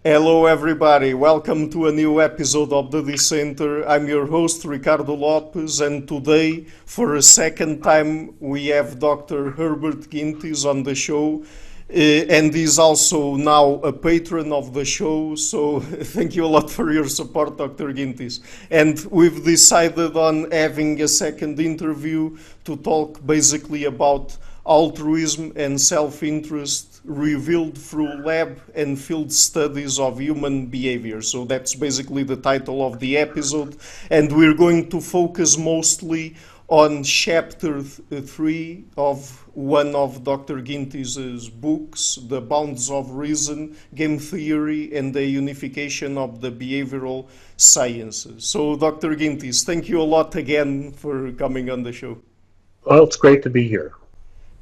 Hello, everybody. Welcome to a new episode of the Dissenter. I'm your host, Ricardo Lopes, and today, for a second time, we have Dr. Herbert Gintis on the show. And he's also now a patron of the show, so thank you a lot for your support, Dr. Gintis. And we've decided on having a second interview to talk basically about altruism and self-interest revealed through lab and field studies of human behavior. So that's basically the title of the episode, and we're going to focus mostly on chapter 3 of one of Dr. Gintis's books, The Bounds of Reason, Game Theory, and the Unification of the Behavioral Sciences. So, Dr. Gintis, thank you a lot again for coming on the show. Well, it's great to be here.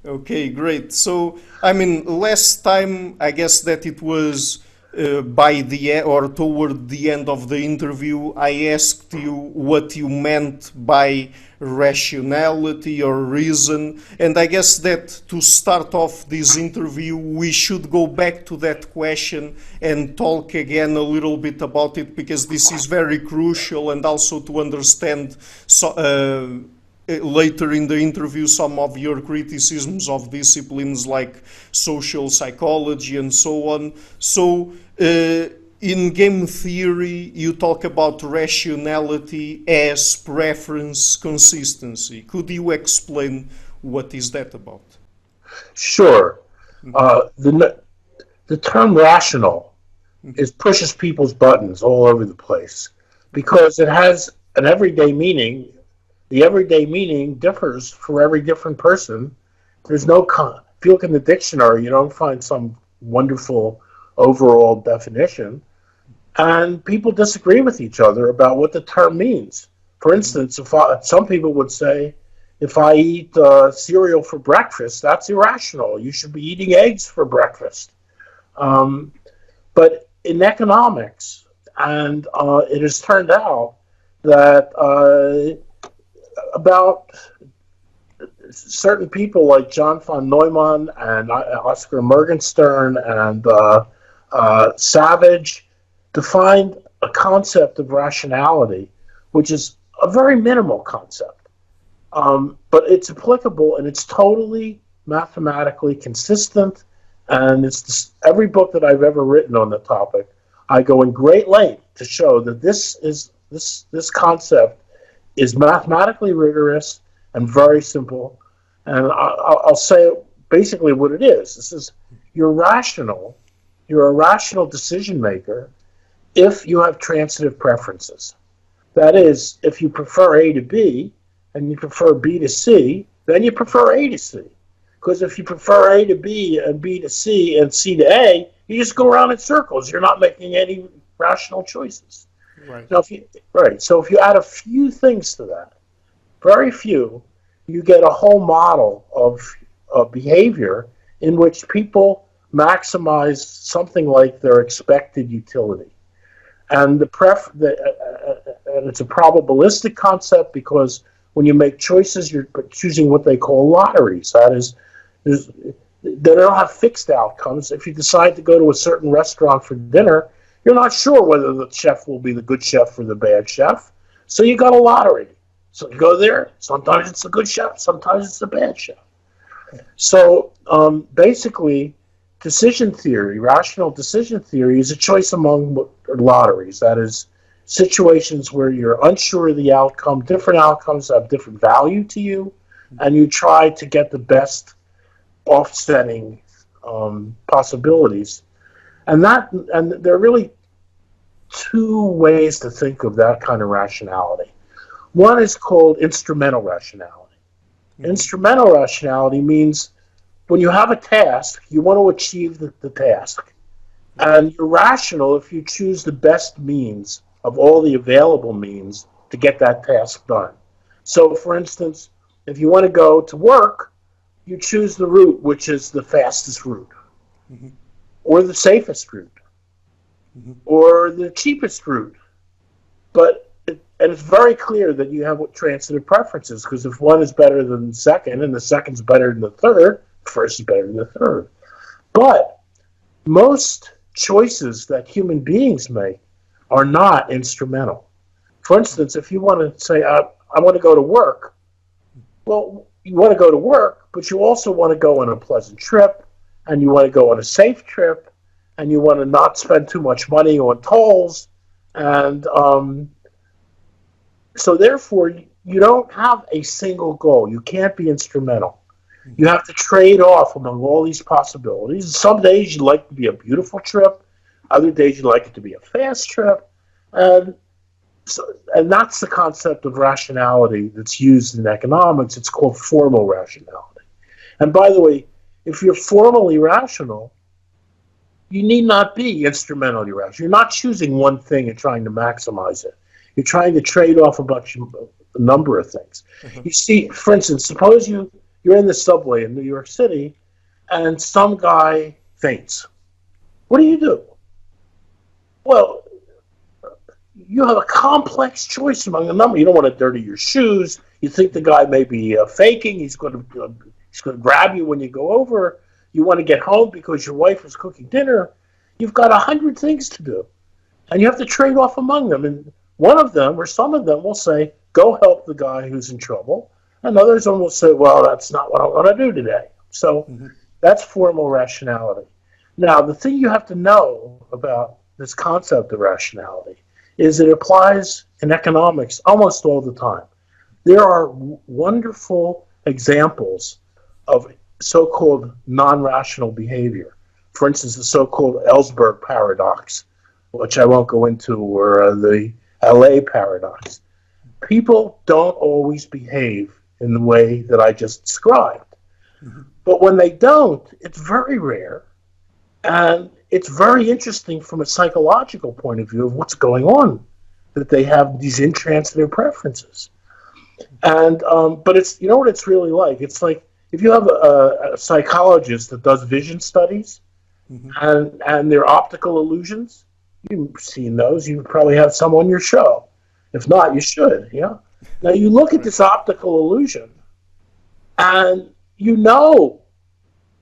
Okay, great. So, last time, I guess that it was toward the end of the interview, I asked you what you meant by rationality or reason, and I guess that to start off this interview, we should go back to that question and talk again a little bit about it, because this is very crucial, and also to understand later in the interview some of your criticisms of disciplines like social psychology and so on. So in game theory you talk about rationality as preference consistency. Could you explain what is that about? Sure. The term rational pushes people's buttons all over the place because it has an everyday meaning. The everyday meaning differs for every different person. There's no, if you look in the dictionary, you don't find some wonderful overall definition. And people disagree with each other about what the term means. For instance, some people would say, if I eat cereal for breakfast, that's irrational. You should be eating eggs for breakfast. But in economics, and it has turned out that about certain people like John von Neumann and Oscar Morgenstern and Savage defined a concept of rationality, which is a very minimal concept. But it's applicable and it's totally mathematically consistent. And every book that I've ever written on the topic, I go in great length to show that this concept is mathematically rigorous and very simple. And I'll say basically what it is. This is, you're a rational decision maker if you have transitive preferences. That is, if you prefer A to B and you prefer B to C, then you prefer A to C. Because if you prefer A to B and B to C and C to A, you just go around in circles. You're not making any rational choices. Right. So if you add a few things to that, very few, you get a whole model of behavior in which people maximize something like their expected utility. And and it's a probabilistic concept because when you make choices, you're choosing what they call lotteries. That is, they don't have fixed outcomes. If you decide to go to a certain restaurant for dinner, you're not sure whether the chef will be the good chef or the bad chef. So you got a lottery. So you go there. Sometimes it's a good chef. Sometimes it's a bad chef. So basically, rational decision theory is a choice among lotteries. That is, situations where you're unsure of the outcome. Different outcomes have different value to you. And you try to get the best offsetting possibilities. And there are really two ways to think of that kind of rationality. One is called instrumental rationality. Mm-hmm. Instrumental rationality means when you have a task, you want to achieve the task. And you're rational if you choose the best means of all the available means to get that task done. So, for instance, if you want to go to work, you choose the route which is the fastest route. Mm-hmm. Or the safest route, or the cheapest route. But it's very clear that you have transitive preferences, because if one is better than the second, and the second's better than the third, the first is better than the third. But most choices that human beings make are not instrumental. For instance, if you want to say, I want to go to work, well, you want to go to work, but you also want to go on a pleasant trip, and you want to go on a safe trip, and you want to not spend too much money on tolls, and so therefore, you don't have a single goal. You can't be instrumental. You have to trade off among all these possibilities. Some days you'd like it to be a beautiful trip. Other days you'd like it to be a fast trip. And that's the concept of rationality that's used in economics. It's called formal rationality. And by the way, if you're formally rational, you need not be instrumentally rational. You're not choosing one thing and trying to maximize it. You're trying to trade off a number of things. Mm-hmm. You see, for instance, suppose you're in the subway in New York City and some guy faints. What do? Well, you have a complex choice among a number. You don't want to dirty your shoes. You think the guy may be faking. He's going to grab you when you go over. You want to get home because your wife is cooking dinner. You've got 100 things to do, and you have to trade off among them. And one of them, or some of them, will say, go help the guy who's in trouble. And others will say, well, that's not what I want to do today. So that's formal rationality. Now, the thing you have to know about this concept of rationality is it applies in economics almost all the time. There are wonderful examples of so-called non-rational behavior. For instance, the so-called Ellsberg paradox, which I won't go into, or the LA paradox. People don't always behave in the way that I just described. Mm-hmm. But when they don't, it's very rare. And it's very interesting from a psychological point of view of what's going on, that they have these intransitive preferences. And but it's, you know what it's really like? It's like if you have a psychologist that does vision studies, mm-hmm. and their optical illusions, you've seen those. You probably have some on your show. If not, you should. Yeah. Now you look at this optical illusion, and you know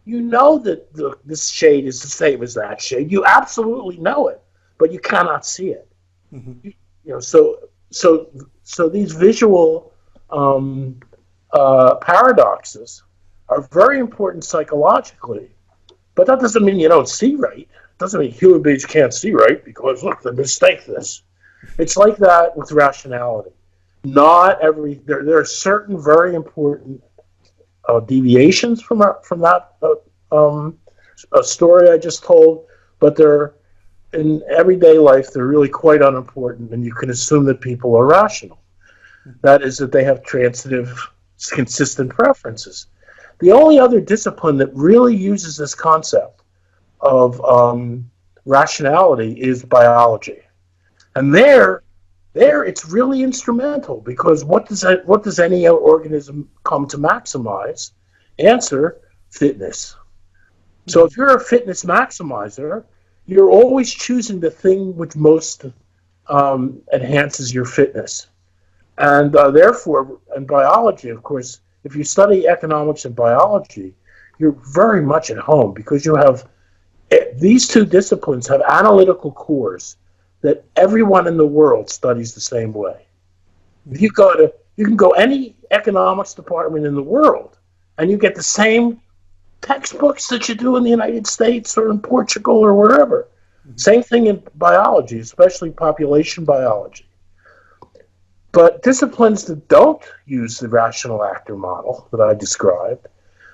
that this shade is the same as that shade. You absolutely know it, but you cannot see it. Mm-hmm. So these visual paradoxes are very important psychologically, but that doesn't mean you don't see right. It doesn't mean human beings can't see right because look, they mistake this. It's like that with rationality. There are certain very important deviations from that a story I just told, but they're in everyday life they're really quite unimportant, and you can assume that people are rational. That is, that they have transitive, consistent preferences. The only other discipline that really uses this concept of rationality is biology, and there it's really instrumental, because what does any organism come to maximize? Answer: fitness. So if you're a fitness maximizer, you're always choosing the thing which most enhances your fitness. And therefore, in biology, of course, if you study economics and biology, you're very much at home, because you have these two disciplines have analytical cores that everyone in the world studies the same way. If you can go any economics department in the world, and you get the same textbooks that you do in the United States or in Portugal or wherever. Mm-hmm. Same thing in biology, especially population biology. But disciplines that don't use the rational actor model that I described,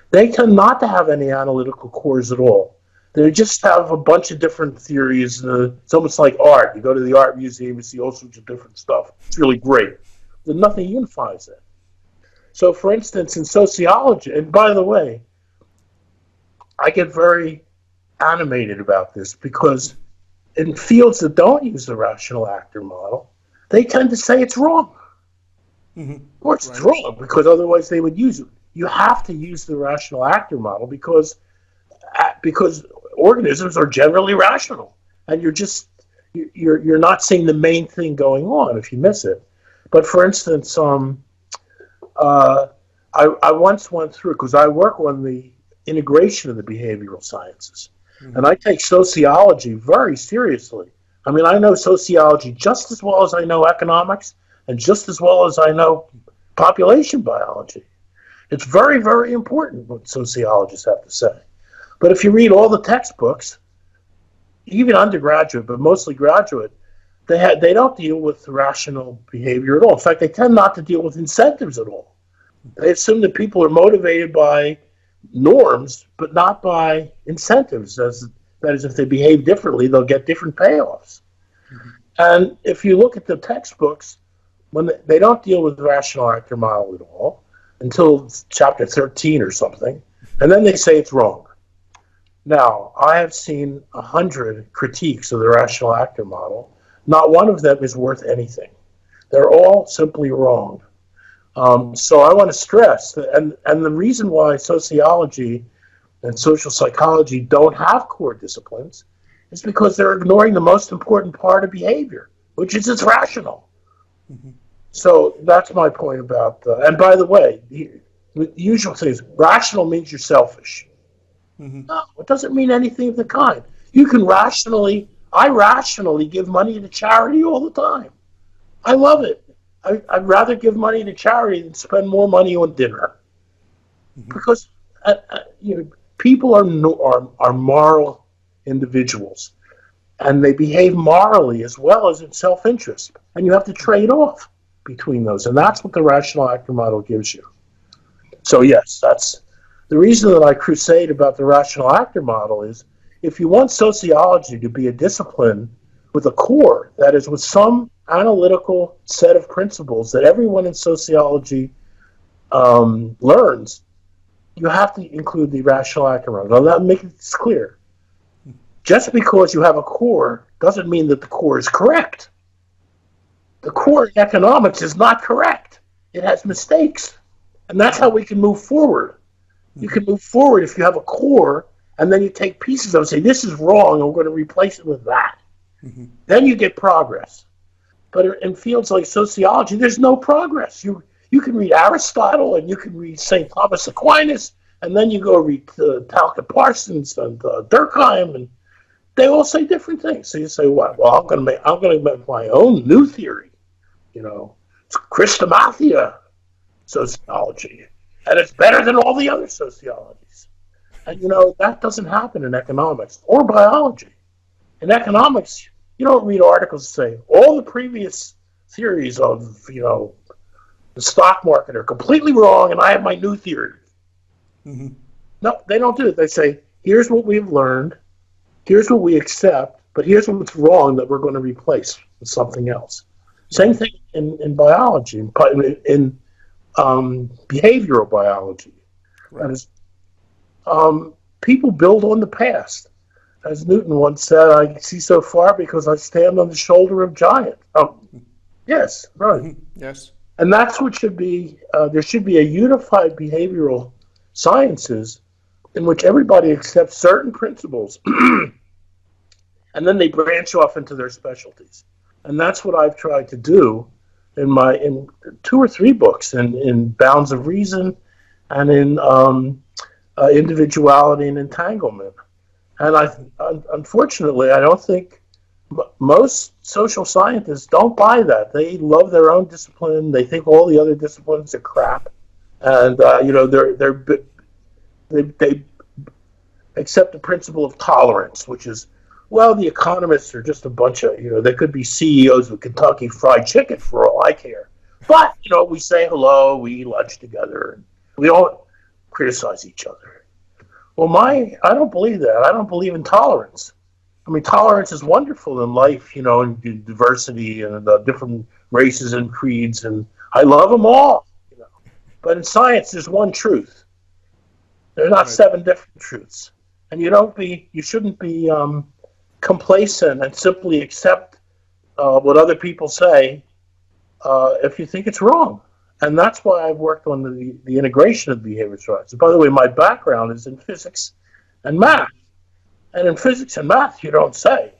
they tend not to have any analytical cores at all. They just have a bunch of different theories. It's almost like art. You go to the art museum, you see all sorts of different stuff. It's really great. But nothing unifies it. So, for instance, in sociology, and by the way, I get very animated about this, because in fields that don't use the rational actor model, they tend to say it's wrong. Mm-hmm. Of course, it's wrong, because otherwise they would use it. You have to use the rational actor model because organisms are generally rational, and you're not seeing the main thing going on if you miss it. But for instance, I once went through, because I work on the integration of the behavioral sciences, And I take sociology very seriously. I mean, I know sociology just as well as I know economics and just as well as I know population biology. It's very, very important what sociologists have to say. But if you read all the textbooks, even undergraduate, but mostly graduate, they don't deal with rational behavior at all. In fact, they tend not to deal with incentives at all. They assume that people are motivated by norms, but not by incentives. That is, if they behave differently, they'll get different payoffs. Mm-hmm. And if you look at the textbooks, when they don't deal with the rational actor model at all until chapter 13 or something, and then they say it's wrong. Now, I have seen 100 critiques of the rational actor model. Not one of them is worth anything. They're all simply wrong. So I want to stress that, and the reason why sociology and social psychology don't have core disciplines is because they're ignoring the most important part of behavior, which is it's rational. Mm-hmm. So that's my point about and by the way, the usual thing is rational means you're selfish. Mm-hmm. No, it doesn't mean anything of the kind. You can I rationally give money to charity all the time. I love it. I'd rather give money to charity than spend more money on dinner. Mm-hmm. Because people are moral individuals, and they behave morally as well as in self-interest. And you have to trade off between those, and that's what the rational actor model gives you. So yes, that's the reason that I crusade about the rational actor model is if you want sociology to be a discipline with a core, that is, with some analytical set of principles that everyone in sociology learns, you have to include the rational actor model. Now, that makes it clear. Just because you have a core doesn't mean that the core is correct. The core in economics is not correct. It has mistakes. And that's how we can move forward. You can move forward if you have a core, and then you take pieces of it and say, this is wrong, and we're going to replace it with that. Mm-hmm. Then you get progress. But in fields like sociology, there's no progress. You can read Aristotle, and you can read St. Thomas Aquinas, and then you go read Talcott Parsons and Durkheim, and they all say different things. So you say, what? Well, I'm going to make my own new theory. It's Christomathia sociology, and it's better than all the other sociologies. And that doesn't happen in economics or biology. In economics, you don't read articles that say all the previous theories of the stock market are completely wrong, and I have my new theory. Mm-hmm. No, they don't do it. They say, here's what we've learned, here's what we accept, but here's what's wrong that we're going to replace with something else. Same thing in biology, in behavioral biology. Right. That is, people build on the past. As Newton once said, I see so far because I stand on the shoulder of giants. Yes, right. Mm-hmm. Yes. And that's what should be, there should be a unified behavioral sciences in which everybody accepts certain principles and then they branch off into their specialties. And that's what I've tried to do in 2 or 3 books, in Bounds of Reason and in Individuality and Entanglement. And unfortunately, I don't think most social scientists don't buy that. They love their own discipline. They think all the other disciplines are crap, and they accept the principle of tolerance, which is, well, the economists are just a bunch of they could be CEOs of Kentucky Fried Chicken for all I care. But we say hello, we eat lunch together, and we don't criticize each other. Well, I don't believe that. I don't believe in tolerance. I mean, tolerance is wonderful in life, and diversity and the different races and creeds, and I love them all. But in science, there's one truth. There are not right. 7 different truths, and you shouldn't be complacent and simply accept what other people say if you think it's wrong. And that's why I've worked on the integration of behavior science. And by the way, my background is in physics and math. And in physics and math, you don't say,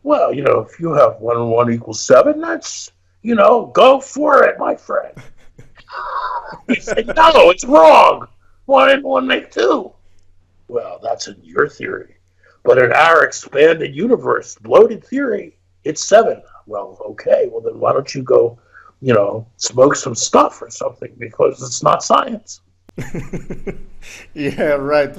well, if you have 1 and 1 equals 7, that's, go for it, my friend. You say, no, it's wrong. 1 and 1 make 2. Well, that's in your theory. But in our expanded universe, bloated theory, it's 7. Well, okay, well then why don't you go, smoke some stuff or something, because it's not science. Yeah, right.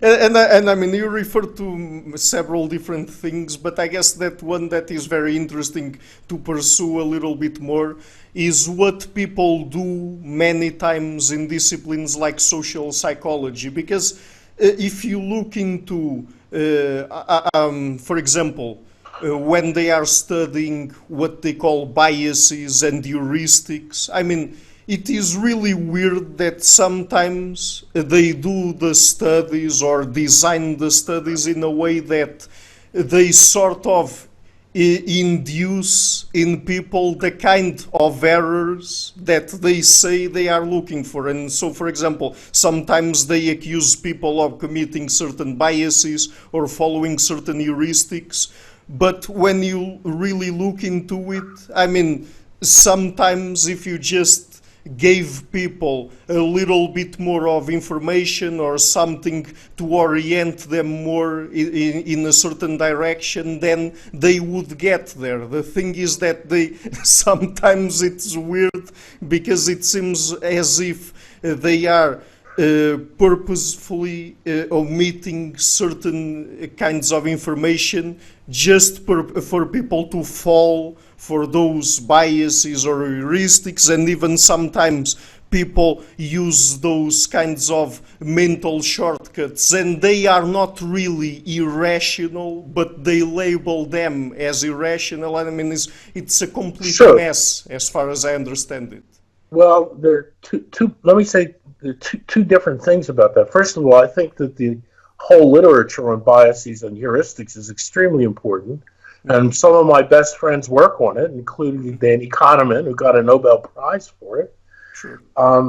And I mean, you refer to several different things, but I guess that one that is very interesting to pursue a little bit more is what people do many times in disciplines like social psychology. Because if you look into, for example, when they are studying what they call biases and heuristics, I mean, it is really weird that sometimes they do the studies or design the studies in a way that they sort of induce in people the kind of errors that they say they are looking for. And so, for example, sometimes they accuse people of committing certain biases or following certain heuristics. But when you really look into it, I mean, sometimes if you just gave people a little bit more of information or something to orient them more in a certain direction, then they would get there. The thing is that they sometimes it's weird because it seems as if they are purposefully omitting certain kinds of information just for people to fall for those biases or heuristics, and even sometimes people use those kinds of mental shortcuts, and they are not really irrational, but they label them as irrational. I mean, it's a complete mess as far as I understand it. Well, there are two. Let me say there are two different things about that. First of all, I think that the whole literature on biases and heuristics is extremely important. And some of my best friends work on it, including Danny Kahneman, who got a Nobel Prize for it. Sure. I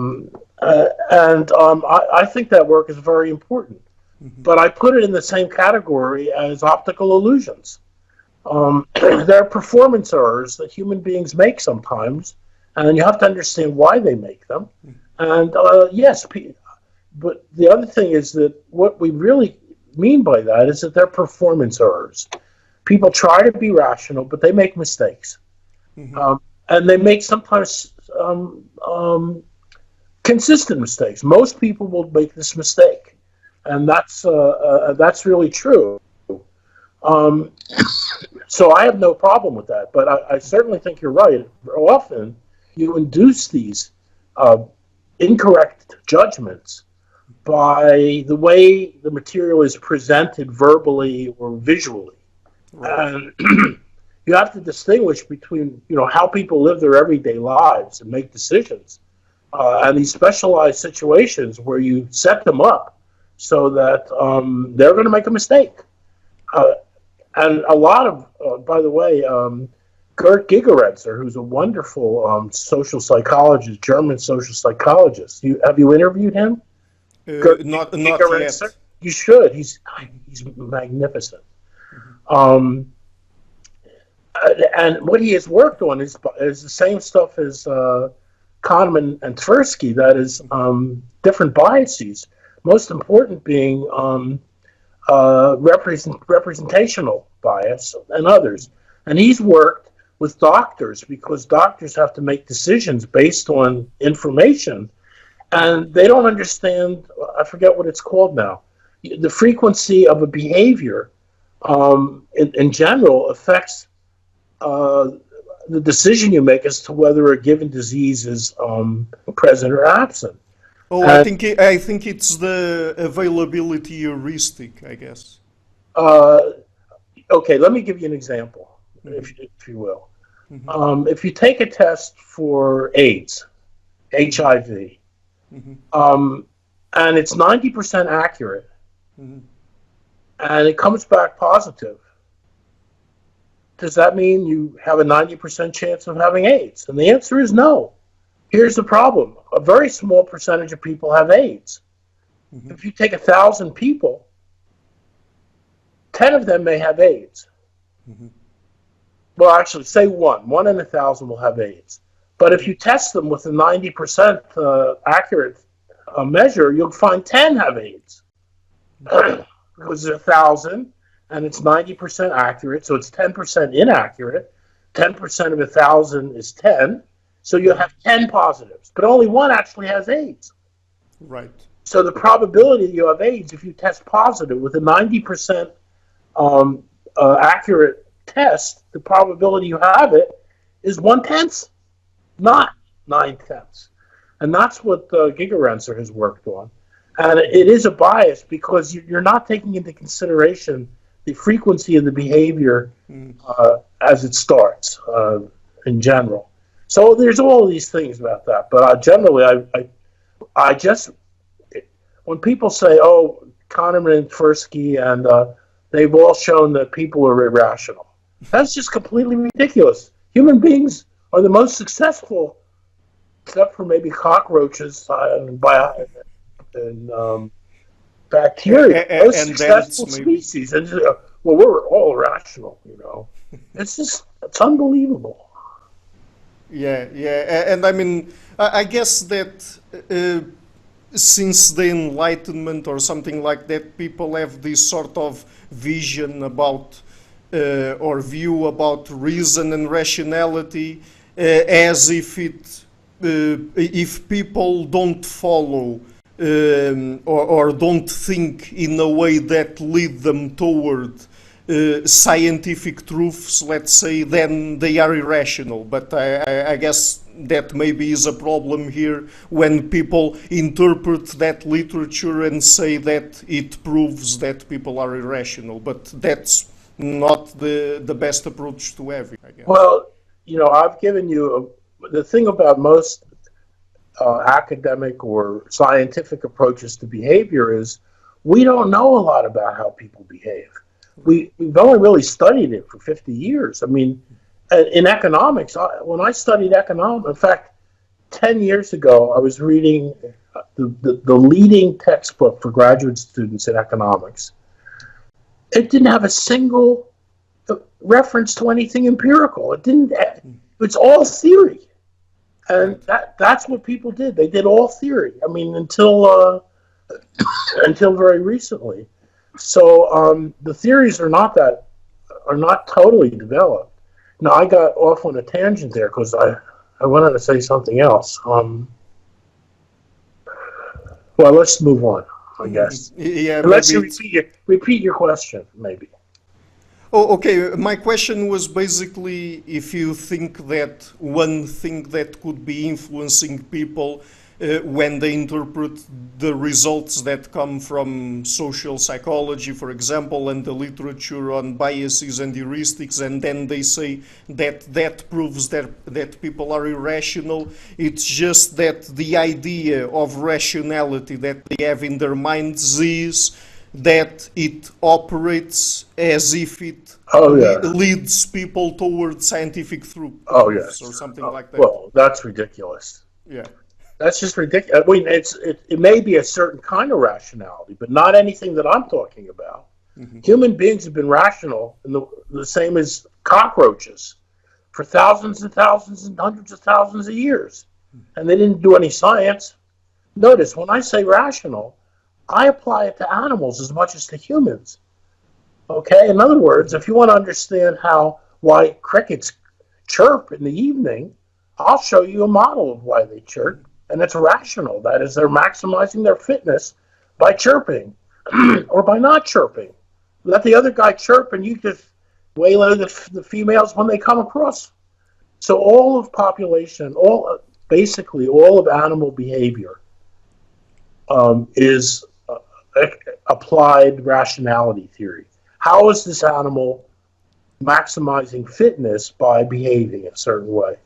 think that work is very important. Mm-hmm. But I put it in the same category as optical illusions. There are performance errors that human beings make sometimes, and you have to understand why they make them. And yes, but the other thing is that what we really mean by that is that they're performance errors. People try to be rational, but they make mistakes. Mm-hmm. And they make sometimes consistent mistakes. Most people will make this mistake, and that's really true. So I have no problem with that, but I certainly think you're right. Often you induce these incorrect judgments by the way the material is presented verbally or visually. And you have to distinguish between, how people live their everyday lives and make decisions, and these specialized situations where you set them up so that they're going to make a mistake. And a lot of, by the way, Gert Gigerenzer, who's a wonderful social psychologist, German social psychologist. Have you interviewed him? Not yet. You should. He's magnificent. And what he has worked on is the same stuff as Kahneman and Tversky, that is different biases, most important being representational bias and others. And he's worked with doctors because doctors have to make decisions based on information, and they don't understand, I forget what it's called now, the frequency of a behavior in general affects the decision you make as to whether a given disease is present or absent. Oh, I think it's the availability heuristic, I guess. Okay, let me give you an example, if you will. Mm-hmm. If you take a test for AIDS, HIV, and it's 90% accurate, and it comes back positive, does that mean you have a 90% chance of having AIDS? And the answer is no. Here's the problem. A very small percentage of people have AIDS. Mm-hmm. If you take 1,000 people, 10 of them may have AIDS. Mm-hmm. Well, actually, say one. 1 in 1,000 will have AIDS. But if you test them with a 90% accurate measure, you'll find 10 have AIDS. Because there's 1,000, and it's 90% accurate, so it's 10% inaccurate. 10% of 1,000 is 10, so you have 10 positives, but only one actually has AIDS. Right. So the probability you have AIDS if you test positive with a 90% accurate test, the probability you have it is 1/10, not 9/10. And that's what Gigerenzer has worked on. And it is a bias because you're not taking into consideration the frequency of the behavior as it starts in general. So there's all these things about that. But generally, I just, when people say, oh, Kahneman and Tversky, and they've all shown that people are irrational, that's just completely ridiculous. Human beings are the most successful, except for maybe cockroaches and bacteria, most successful species. And well, we're all rational, you know. It's unbelievable. Yeah, and I mean, I guess that since the Enlightenment or something like that, people have this sort of vision about or view about reason and rationality as if if people don't follow or don't think in a way that lead them toward scientific truths, let's say, then they are irrational. But I guess that maybe is a problem here when people interpret that literature and say that it proves that people are irrational. But that's not the best approach to have it, I guess. Well, you know, I've given you the thing about most academic or scientific approaches to behavior is we don't know a lot about how people behave. We've only really studied it for 50 years. I mean, in economics, when I studied economics, in fact, 10 years ago, I was reading the leading textbook for graduate students in economics. It didn't have a single reference to anything empirical. It's all theory. And that's what people did. They did all theory. I mean, until very recently. So the theories are not totally developed. Now, I got off on a tangent there because I wanted to say something else. Well, let's move on, I guess. Yeah, let's repeat your question, maybe. Oh, okay. My question was basically if you think that one thing that could be influencing people when they interpret the results that come from social psychology, for example, and the literature on biases and heuristics, and then they say that proves that people are irrational. It's just that the idea of rationality that they have in their minds is that it operates as if it leads people towards scientific truth. Oh, yes. Or something like that. Well, that's ridiculous. Yeah. That's just ridiculous. I mean, it may be a certain kind of rationality, but not anything that I'm talking about. Mm-hmm. Human beings have been rational, and the same as cockroaches, for thousands and thousands and hundreds of thousands of years. And they didn't do any science. Notice, when I say rational, I apply it to animals as much as to humans. Okay? In other words, if you want to understand why crickets chirp in the evening, I'll show you a model of why they chirp, and it's rational. That is, they're maximizing their fitness by chirping or by not chirping. Let the other guy chirp, and you just waylay the females when they come across. So all of population, basically all of animal behavior is applied rationality theory. How is this animal maximizing fitness by behaving a certain way?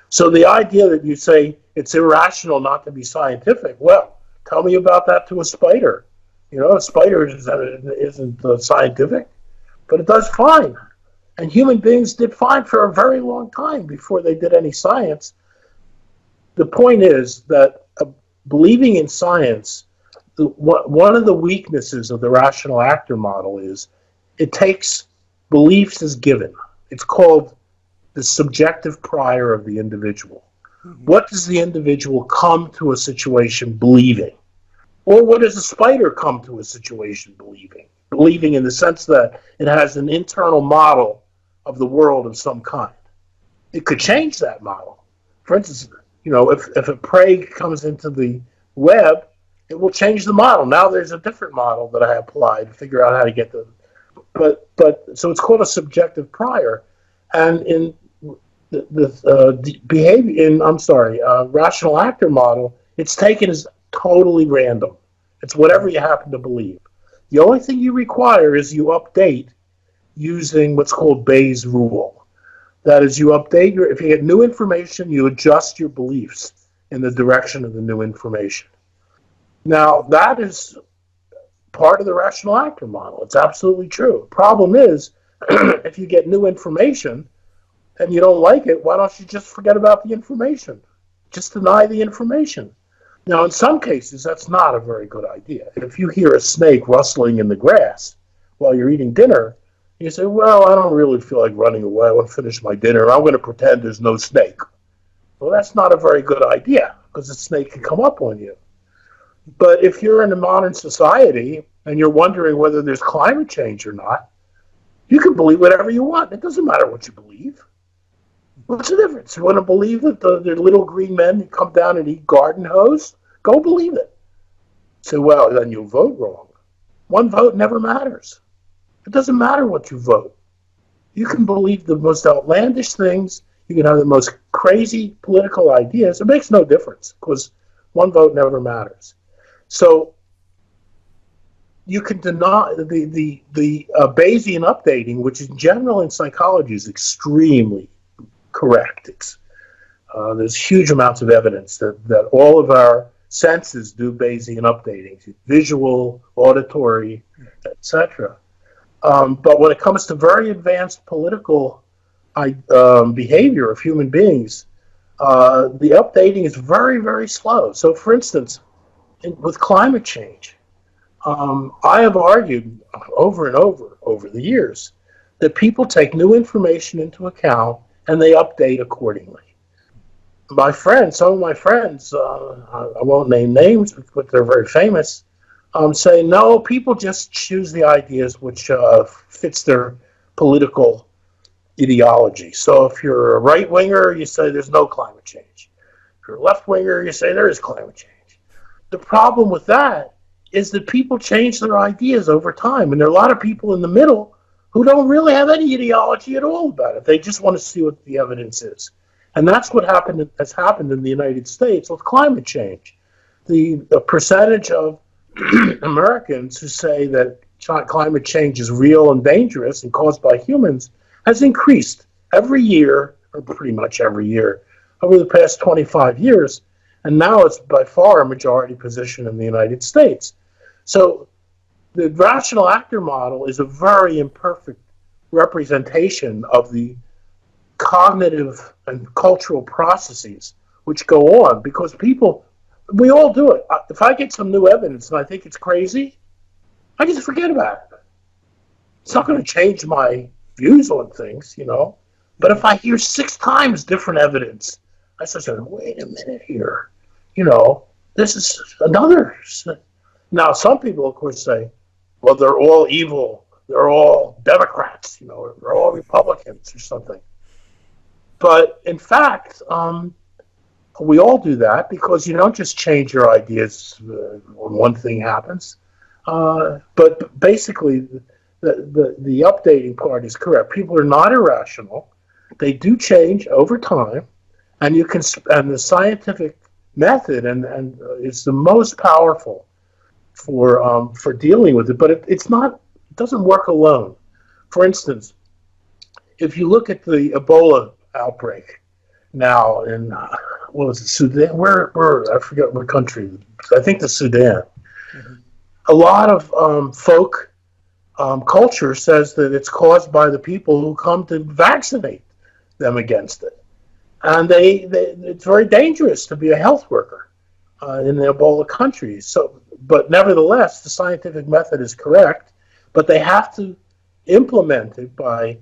So the idea that you say it's irrational not to be scientific, well, tell me about that to a spider. You know, a spider isn't scientific, but it does fine. And human beings did fine for a very long time before they did any science. The point is that believing in science, one of the weaknesses of the rational actor model is it takes beliefs as given. It's called the subjective prior of the individual. Mm-hmm. What does the individual come to a situation believing? Or what does a spider come to a situation believing? believing in the sense that it has an internal model of the world of some kind. It could change that model. For instance, if a prey comes into the web, it will change the model. Now there's a different model that I apply to figure out how to get the. But so it's called a subjective prior, and in the rational actor model, it's taken as totally random. It's whatever you happen to believe. The only thing you require is you update using what's called Bayes' rule. That is, you update if you get new information, you adjust your beliefs in the direction of the new information. Now, that is part of the rational actor model. It's absolutely true. The problem is, if you get new information and you don't like it, why don't you just forget about the information? Just deny the information. Now, in some cases, that's not a very good idea. If you hear a snake rustling in the grass while you're eating dinner, you say, well, I don't really feel like running away. I want to finish my dinner. I'm going to pretend there's no snake. Well, that's not a very good idea because the snake can come up on you. But if you're in a modern society and you're wondering whether there's climate change or not, you can believe whatever you want. It doesn't matter what you believe. What's the difference? You want to believe that the little green men come down and eat garden hose? Go believe it. So, well, then you'll vote wrong. One vote never matters. It doesn't matter what you vote. You can believe the most outlandish things. You can have the most crazy political ideas. It makes no difference because one vote never matters. So you can deny the Bayesian updating, which in general in psychology is extremely correct. There's huge amounts of evidence that all of our senses do Bayesian updating, visual, auditory, etc. But when it comes to very advanced political behavior of human beings, the updating is very, very slow. So, for instance, with climate change, I have argued over and over the years that people take new information into account and they update accordingly. Some of my friends, I won't name names, but they're very famous, say, no, people just choose the ideas which fits their political ideology. So if you're a right-winger, you say there's no climate change. If you're a left-winger, you say there is climate change. The problem with that is that people change their ideas over time, and there are a lot of people in the middle who don't really have any ideology at all about it. They just want to see what the evidence is. And that's what has happened in the United States with climate change. The percentage of Americans who say that climate change is real and dangerous and caused by humans has increased every year, or pretty much every year, over the past 25 years. And now it's by far a majority position in the United States. So the rational actor model is a very imperfect representation of the cognitive and cultural processes which go on, because we all do it. If I get some new evidence and I think it's crazy, I just forget about it. It's not going to change my views on things, But if I hear 6 times different evidence, I start saying, wait a minute here. This is another. Now, some people, of course, say, well, they're all evil. They're all Democrats, they're all Republicans or something. But in fact, we all do that because you don't just change your ideas when one thing happens. But basically, the updating part is correct. People are not irrational. They do change over time, and the scientific method and it's the most powerful for dealing with it. But it doesn't work alone. For instance, if you look at the Ebola outbreak now in what was it, Sudan? Where I forget what country. I think the Sudan. Mm-hmm. A lot of folk culture says that it's caused by the people who come to vaccinate them against it, and it's very dangerous to be a health worker in the Ebola countries. So, but nevertheless, the scientific method is correct, but they have to implement it by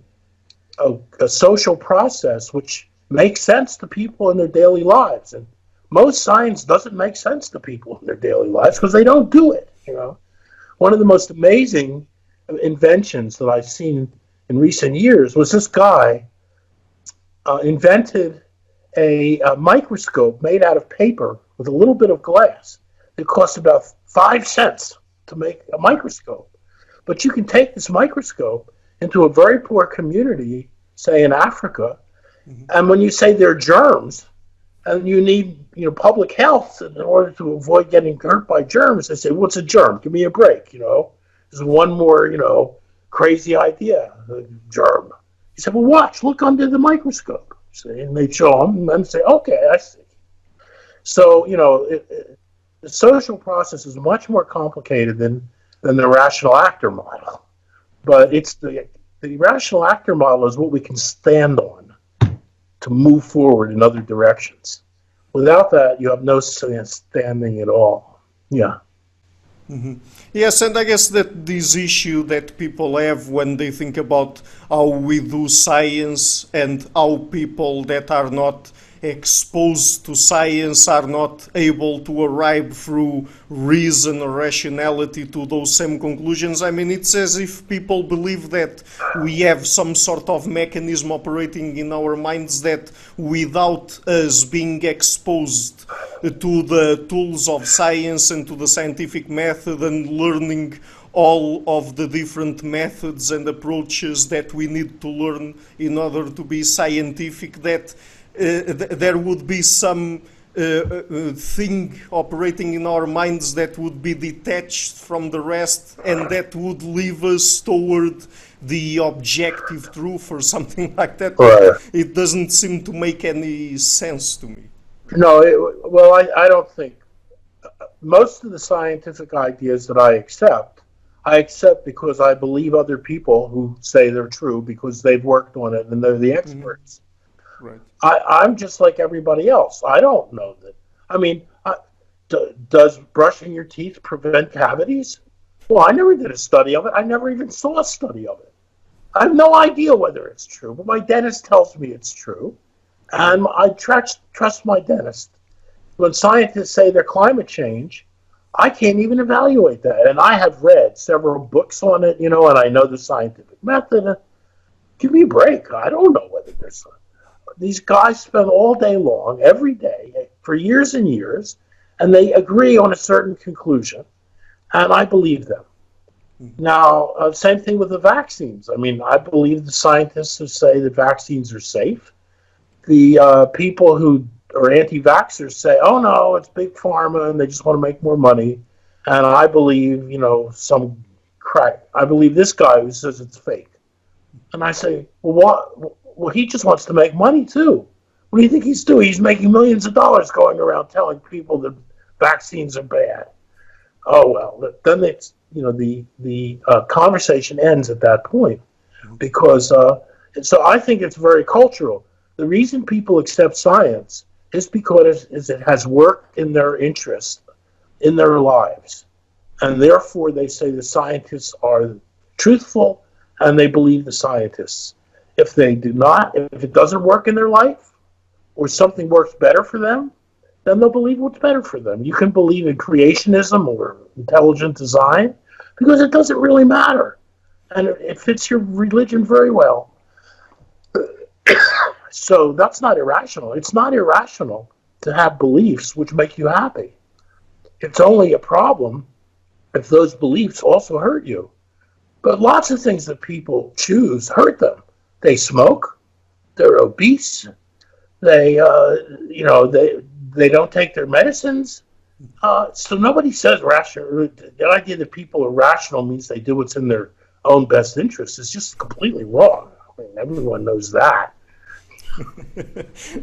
a social process which makes sense to people in their daily lives. And most science doesn't make sense to people in their daily lives because they don't do it. One of the most amazing inventions that I've seen in recent years was this guy invented a microscope made out of paper with a little bit of glass. It cost about 5 cents to make a microscope. But you can take this microscope into a very poor community, say in Africa, and when you say they're germs, and you need public health in order to avoid getting hurt by germs, they say, "What's a germ? Give me a break." There's one more crazy idea, a germ. He said, "Well, watch, look under the microscope." See, and they show them and say, "Okay, I see." So the social process is much more complicated than the rational actor model, but it's the rational actor model is what we can stand on to move forward in other directions. Without that, you have no standing at all. Yeah. Mm-hmm. Yes, and I guess that this issue that people have when they think about how we do science and how people that are not exposed to science are not able to arrive through reason or rationality to those same conclusions. I mean, it's as if people believe that we have some sort of mechanism operating in our minds that without us being exposed to the tools of science and to the scientific method and learning all of the different methods and approaches that we need to learn in order to be scientific, that there would be some thing operating in our minds that would be detached from the rest and that would leave us toward the objective truth or something like that. Right. It doesn't seem to make any sense to me. No, I don't think. Most of the scientific ideas that I accept because I believe other people who say they're true because they've worked on it and they're the experts. Right. I'm just like everybody else. I don't know that. I mean, does brushing your teeth prevent cavities? Well, I never did a study of it. I never even saw a study of it. I have no idea whether it's true, but my dentist tells me it's true, and I trust my dentist. When scientists say they're climate change, I can't even evaluate that. And I have read several books on it, and I know the scientific method. Give me a break. I don't know whether there's... These guys spend all day long, every day, for years and years, and they agree on a certain conclusion, and I believe them. Now, same thing with the vaccines. I mean, I believe the scientists who say that vaccines are safe. The people who are anti-vaxxers say, "Oh no, it's big pharma, and they just want to make more money." And I believe, some crack. I believe this guy who says it's fake. And I say, well, what? Well, he just wants to make money too. What do you think he's doing? He's making millions of dollars going around telling people that vaccines are bad. Oh well, then it's the conversation ends at that point, because so I think it's very cultural. The reason people accept science is because it has worked in their interest in their lives, and therefore they say the scientists are truthful, and they believe the scientists. If they do not, if it doesn't work in their life, or something works better for them, then they'll believe what's better for them. You can believe in creationism or intelligent design because it doesn't really matter. And it fits your religion very well. So that's not irrational. It's not irrational to have beliefs which make you happy. It's only a problem if those beliefs also hurt you. But lots of things that people choose hurt them. They smoke, they're obese, they don't take their medicines. So nobody says rational. The idea that people are rational means they do what's in their own best interest is just completely wrong. I mean, everyone knows that.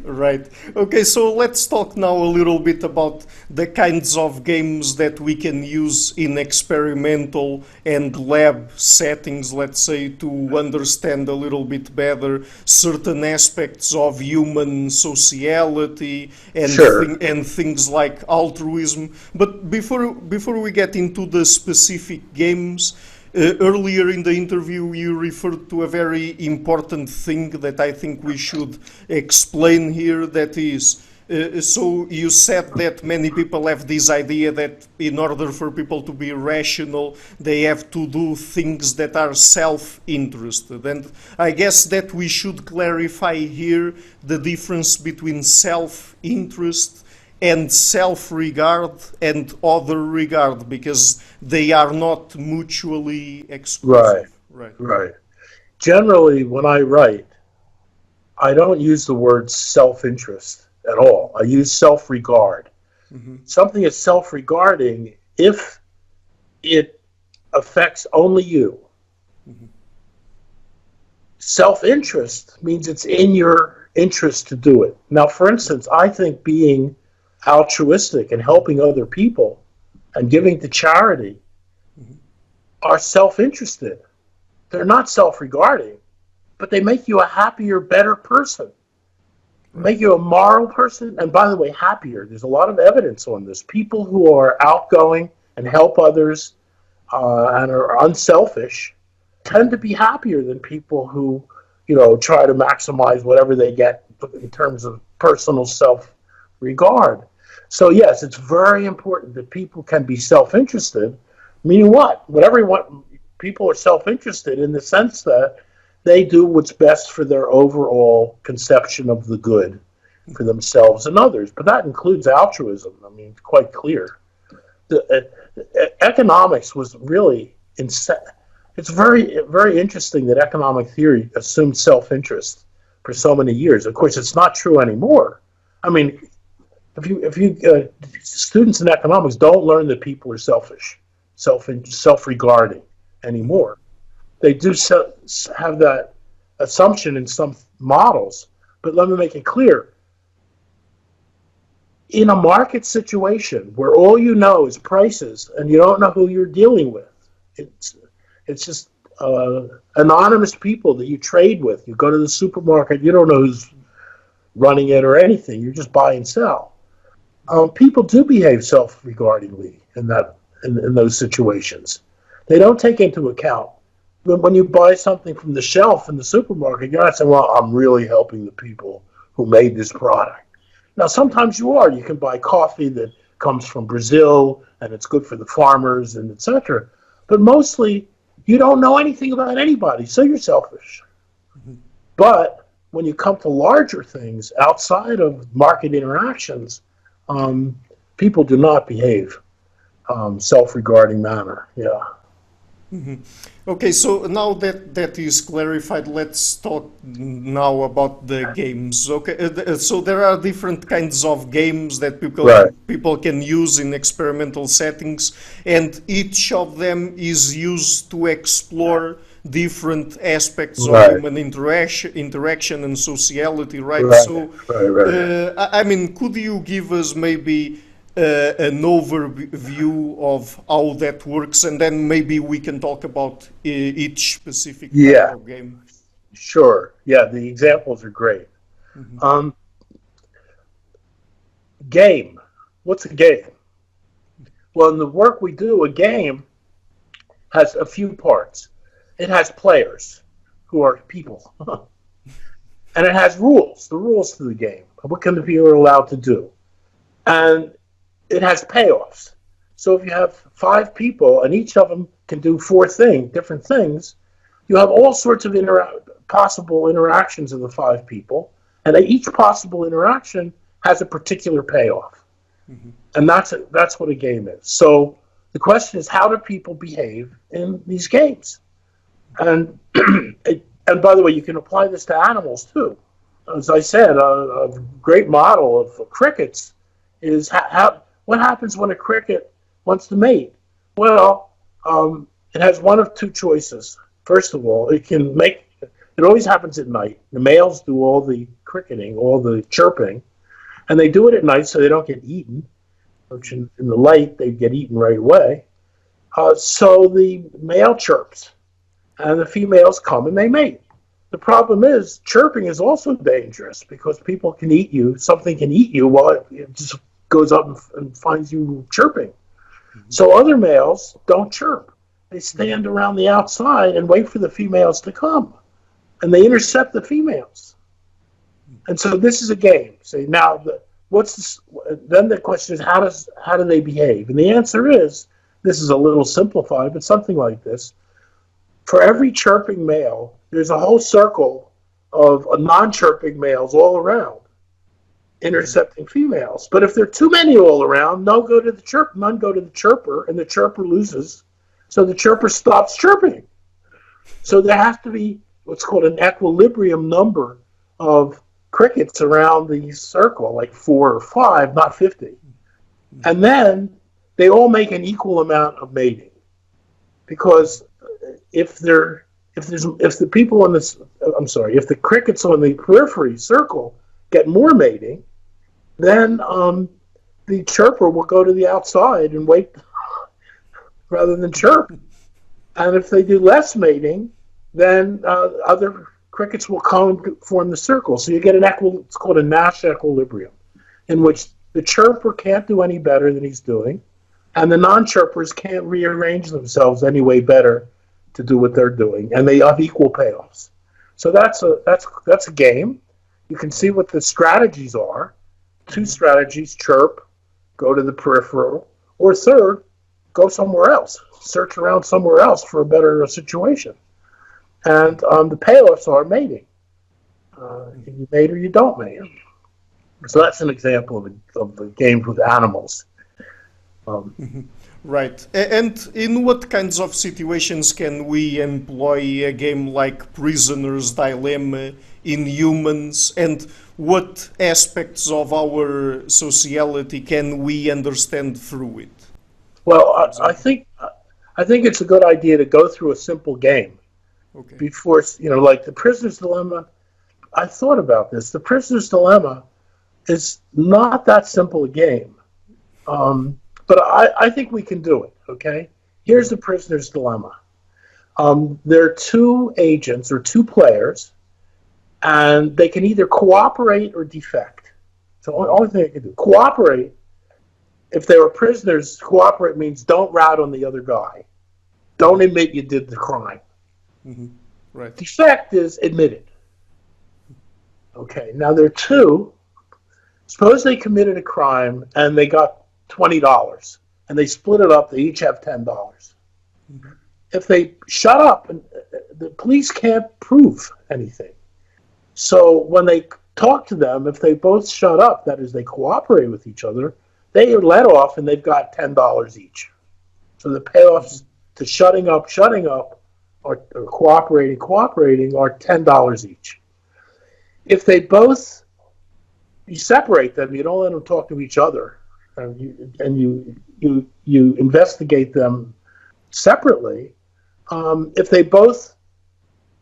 Right. Okay, so let's talk now a little bit about the kinds of games that we can use in experimental and lab settings, let's say, to understand a little bit better certain aspects of human sociality and, Sure. and things like altruism. But before we get into the specific games, earlier in the interview, you referred to a very important thing that I think we should explain here, that is, So you said that many people have this idea that in order for people to be rational, they have to do things that are self-interested. And I guess that we should clarify here the difference between self-interest and self-regard and other regard, because they are not mutually exclusive. Right. Generally, when I write, I don't use the word self-interest at all. I use self-regard. Mm-hmm. Something is self-regarding if it affects only you. Mm-hmm. Self-interest means it's in your interest to do it. Now, for instance, I think being altruistic and helping other people and giving to charity are self-interested. They're not self-regarding, but they make you a happier, better person. Make you a moral person, and by the way, happier. There's a lot of evidence on this. People who are outgoing and help others and are unselfish tend to be happier than people who, try to maximize whatever they get in terms of personal self-regard. So yes, it's very important that people can be self-interested. Meaning what? People are self-interested in the sense that they do what's best for their overall conception of the good for themselves and others. But that includes altruism. I mean, it's quite clear. Economics was really it's very, very interesting that economic theory assumed self-interest for so many years. Of course, it's not true anymore. I mean, if you students in economics don't learn that people are selfish, self-regarding anymore. They do have that assumption in some models, but let me make it clear. In a market situation where all you know is prices and you don't know who you're dealing with, it's just anonymous people that you trade with. You go to the supermarket, you don't know who's running it or anything. You just buy and sell. People do behave self-regardingly in those situations. They don't take into account when you buy something from the shelf in the supermarket, you're not saying, well, I'm really helping the people who made this product. Now, sometimes you are. You can buy coffee that comes from Brazil, and it's good for the farmers, and etc. But mostly, you don't know anything about anybody, so you're selfish. Mm-hmm. But when you come to larger things outside of market interactions, people do not behave self-regarding manner. Yeah. Mm-hmm. Okay, so now that is clarified, let's talk now about the games. Okay, so there are different kinds of games that people can use in experimental settings, and each of them is used to explore different aspects of human interaction and sociality, right? So, I mean, could you give us maybe an overview of how that works, and then maybe we can talk about each specific type of game? Sure. Yeah, the examples are great. Mm-hmm. Game. What's a game? Well, in the work we do, a game has a few parts. It has players, who are people. And it has rules, the rules to the game. What can the people are allowed to do? And it has payoffs. So if you have 5 people and each of them can do 4 different things, you have all sorts of possible interactions of the 5 people, and each possible interaction has a particular payoff. Mm-hmm. And that's what a game is. So the question is, how do people behave in these games? And and by the way, you can apply this to animals too. As I said, a great model of crickets is what happens when a cricket wants to mate? Well, it has one of 2 choices. First of all, it always happens at night. The males do all the cricketing, all the chirping, and they do it at night so they don't get eaten, which in the light, they get eaten right away. So the male chirps, and the females come and they mate. The problem is, chirping is also dangerous because people can eat you. Something can eat you while it just goes up and finds you chirping. Mm-hmm. So other males don't chirp. They stand around the outside and wait for the females to come. And they intercept the females. And so this is a game. So now what's this, then the question is, how do they behave? And the answer is, this is a little simplified, but something like this. For every chirping male, there's a whole circle of non-chirping males all around, intercepting females. But if there are too many all around, none go to the chirper, and the chirper loses. So the chirper stops chirping. So there has to be what's called an equilibrium number of crickets around the circle, like 4 or 5, not 50. And then they all make an equal amount of mating. Because if the crickets on the periphery circle get more mating, then the chirper will go to the outside and wait rather than chirp. And if they do less mating, then other crickets will come and form the circle. So you get it's called a Nash equilibrium, in which the chirper can't do any better than he's doing, and the non-chirpers can't rearrange themselves any way better to do what they're doing, and they have equal payoffs. So that's a game. You can see what the strategies are. 2 strategies: chirp, go to the peripheral, or third, go somewhere else, search around somewhere else for a better situation. And the payoffs are mating. You mate or you don't mate. So that's an example of the games with animals. Right. And in what kinds of situations can we employ a game like Prisoner's Dilemma in humans, and what aspects of our sociality can we understand through it? Well, I think it's a good idea to go through a simple game. Okay. Before, like the Prisoner's Dilemma. I thought about this. The Prisoner's Dilemma is not that simple a game. But I think we can do it, okay? Here's the Prisoner's Dilemma. There are 2 agents or 2 players, and they can either cooperate or defect. So the only thing they can do. Cooperate, if they were prisoners, cooperate means don't rat on the other guy. Don't admit you did the crime. Mm-hmm. Right. Defect is admit it. Okay, now there are 2. Suppose they committed a crime and they got $20, and they split it up. They each have $10. Mm-hmm. If they shut up, and the police can't prove anything. So when they talk to them, if they both shut up, that is, they cooperate with each other, they are let off, and they've got $10 each. So the payoffs to shutting up, or cooperating are $10 each. If they both, you separate them, you don't let them talk to each other, and you investigate them separately. If they both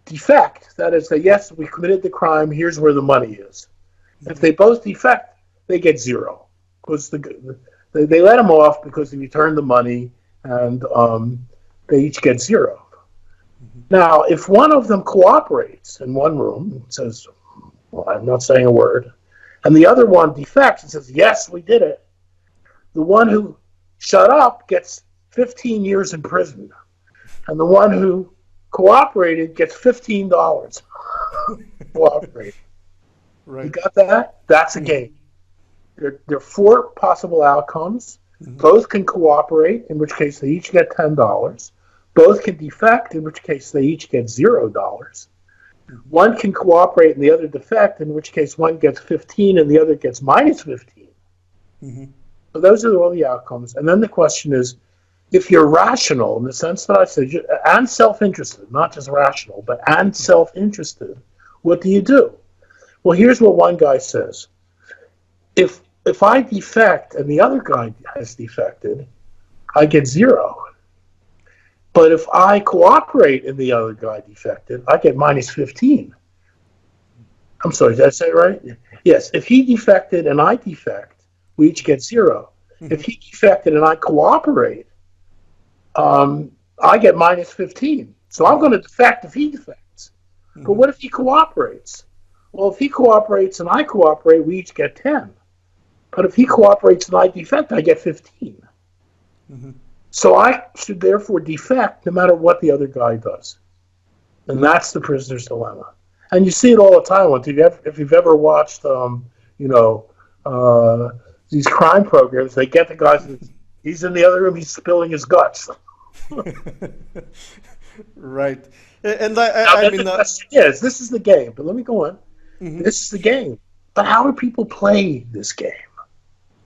defect, that is, yes, we committed the crime, here's where the money is. If they both defect, they get 0, because they let them off because they returned the money, and they each get 0. Now, if one of them cooperates in one room and says, well, I'm not saying a word, and the other one defects and says, yes, we did it, the one who shut up gets 15 years in prison, and the one who cooperated gets $15. Cooperate. Right. You got that? That's a game. There are 4 possible outcomes. Mm-hmm. Both can cooperate, in which case they each get $10. Both can defect, in which case they each get $0. Mm-hmm. One can cooperate and the other defect, in which case one gets 15 and the other gets minus 15. Mm-hmm. So those are all the outcomes. And then the question is, if you're rational, in the sense that I said, and self-interested, not just rational, but and self-interested, what do you do? Well, here's what one guy says. If I defect and the other guy has defected, I get 0. But if I cooperate and the other guy defected, I get minus 15. I'm sorry, did I say it right? Yes, if he defected and I defect, we each get 0. Mm-hmm. If he defected and I cooperate, I get minus 15. So I'm going to defect if he defects. Mm-hmm. But what if he cooperates? Well, if he cooperates and I cooperate, we each get 10. But if he cooperates and I defect, I get 15. Mm-hmm. So I should therefore defect no matter what the other guy does. And that's the Prisoner's Dilemma. And you see it all the time. If you've ever watched, these crime programs. They get the guys. He's in the other room. He's spilling his guts. Right. The question is, this is the game. But let me go on. Mm-hmm. This is the game. But how do people play this game?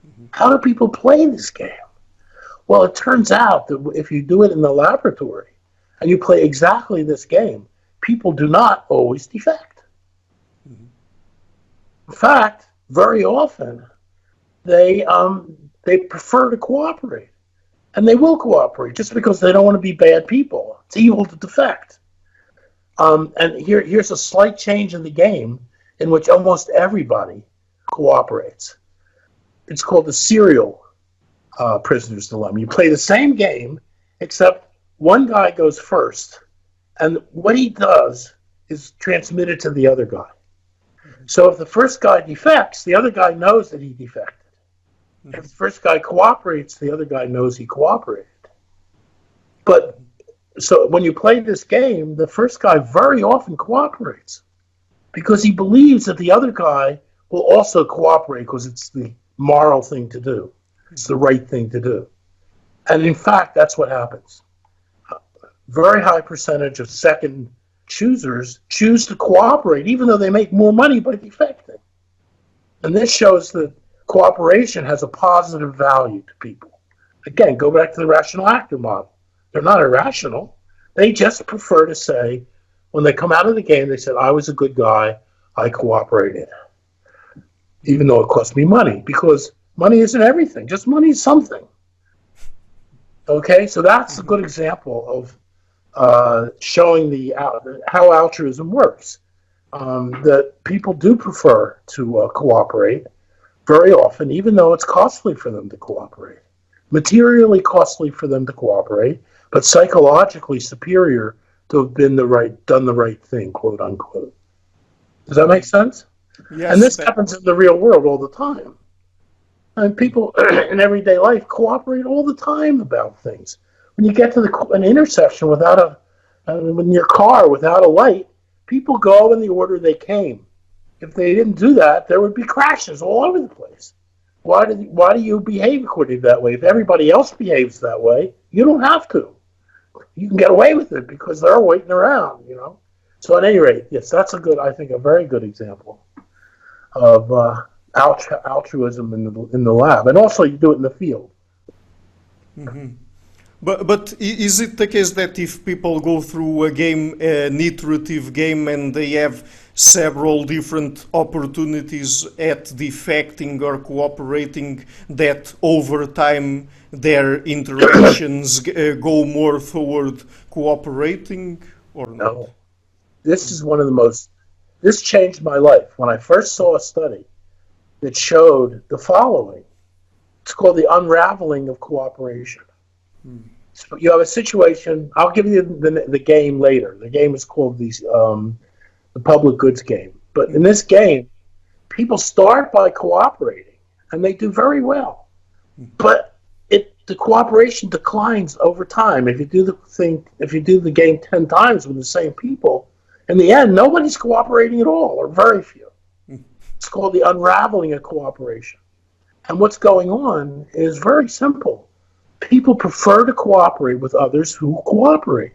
Mm-hmm. How do people play this game? Well, it turns out that if you do it in the laboratory and you play exactly this game, people do not always defect. Mm-hmm. In fact, very often they prefer to cooperate, and they will cooperate just because they don't want to be bad people. It's evil to defect. And here's a slight change in the game in which almost everybody cooperates. It's called the serial prisoner's dilemma. You play the same game, except one guy goes first, and what he does is transmitted to the other guy. So if the first guy defects, the other guy knows that he defected. If the first guy cooperates, the other guy knows he cooperated. But so when you play this game, the first guy very often cooperates because he believes that the other guy will also cooperate because it's the moral thing to do. It's the right thing to do. And in fact, that's what happens. Very high percentage of second choosers choose to cooperate, even though they make more money by defecting. And this shows that cooperation has a positive value to people. Again, go back to the rational actor model. They're not irrational. They just prefer to say, when they come out of the game, they said, I was a good guy, I cooperated. Even though it cost me money, because money isn't everything. Just money is something. Okay, so that's a good example of showing how altruism works. That people do prefer to cooperate very often, even though it's costly for them to cooperate. Materially costly for them to cooperate, but psychologically superior to have done the right thing, quote unquote. Does that make sense? Yes. And this happens in the real world all the time. And people in everyday life cooperate all the time about things. When you get to an intersection in your car without a light, people go in the order they came. If they didn't do that, there would be crashes all over the place. Why do you behave according to that way? If everybody else behaves that way, you don't have to. You can get away with it because they're waiting around, So at any rate, yes, that's a very good example of altruism in the lab, and also you do it in the field. Mm-hmm. But is it the case that if people go through an iterative game, and they have several different opportunities at defecting or cooperating, that over time their interactions go more toward cooperating, or not? No. This changed my life. When I first saw a study that showed the following. It's called the unraveling of cooperation. So you have a situation. I'll give you the game later. The game is called the public goods game. But in this game, people start by cooperating, and they do very well. But the cooperation declines over time. If you do the game 10 times with the same people, in the end, nobody's cooperating at all, or very few. It's called the unraveling of cooperation. And what's going on is very simple. People prefer to cooperate with others who cooperate.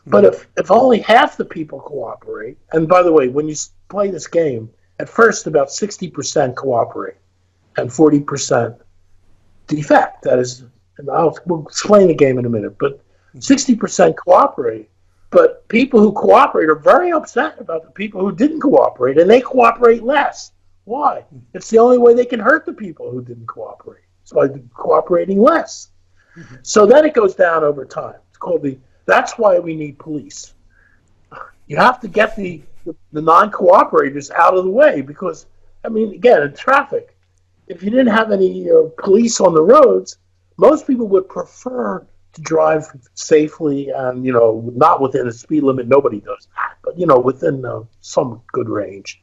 But if only half the people cooperate, and by the way, when you play this game, at first about 60% cooperate and 40% defect. That is, and we'll explain the game in a minute, but 60% cooperate. But people who cooperate are very upset about the people who didn't cooperate, and they cooperate less. Why? It's the only way they can hurt the people who didn't cooperate. It's by cooperating less. So then it goes down over time. It's called that's why we need police. You have to get the non-cooperators out of the way because, again, in traffic, if you didn't have any police on the roads, most people would prefer to drive safely and, not within the speed limit. Nobody does that, but, within some good range.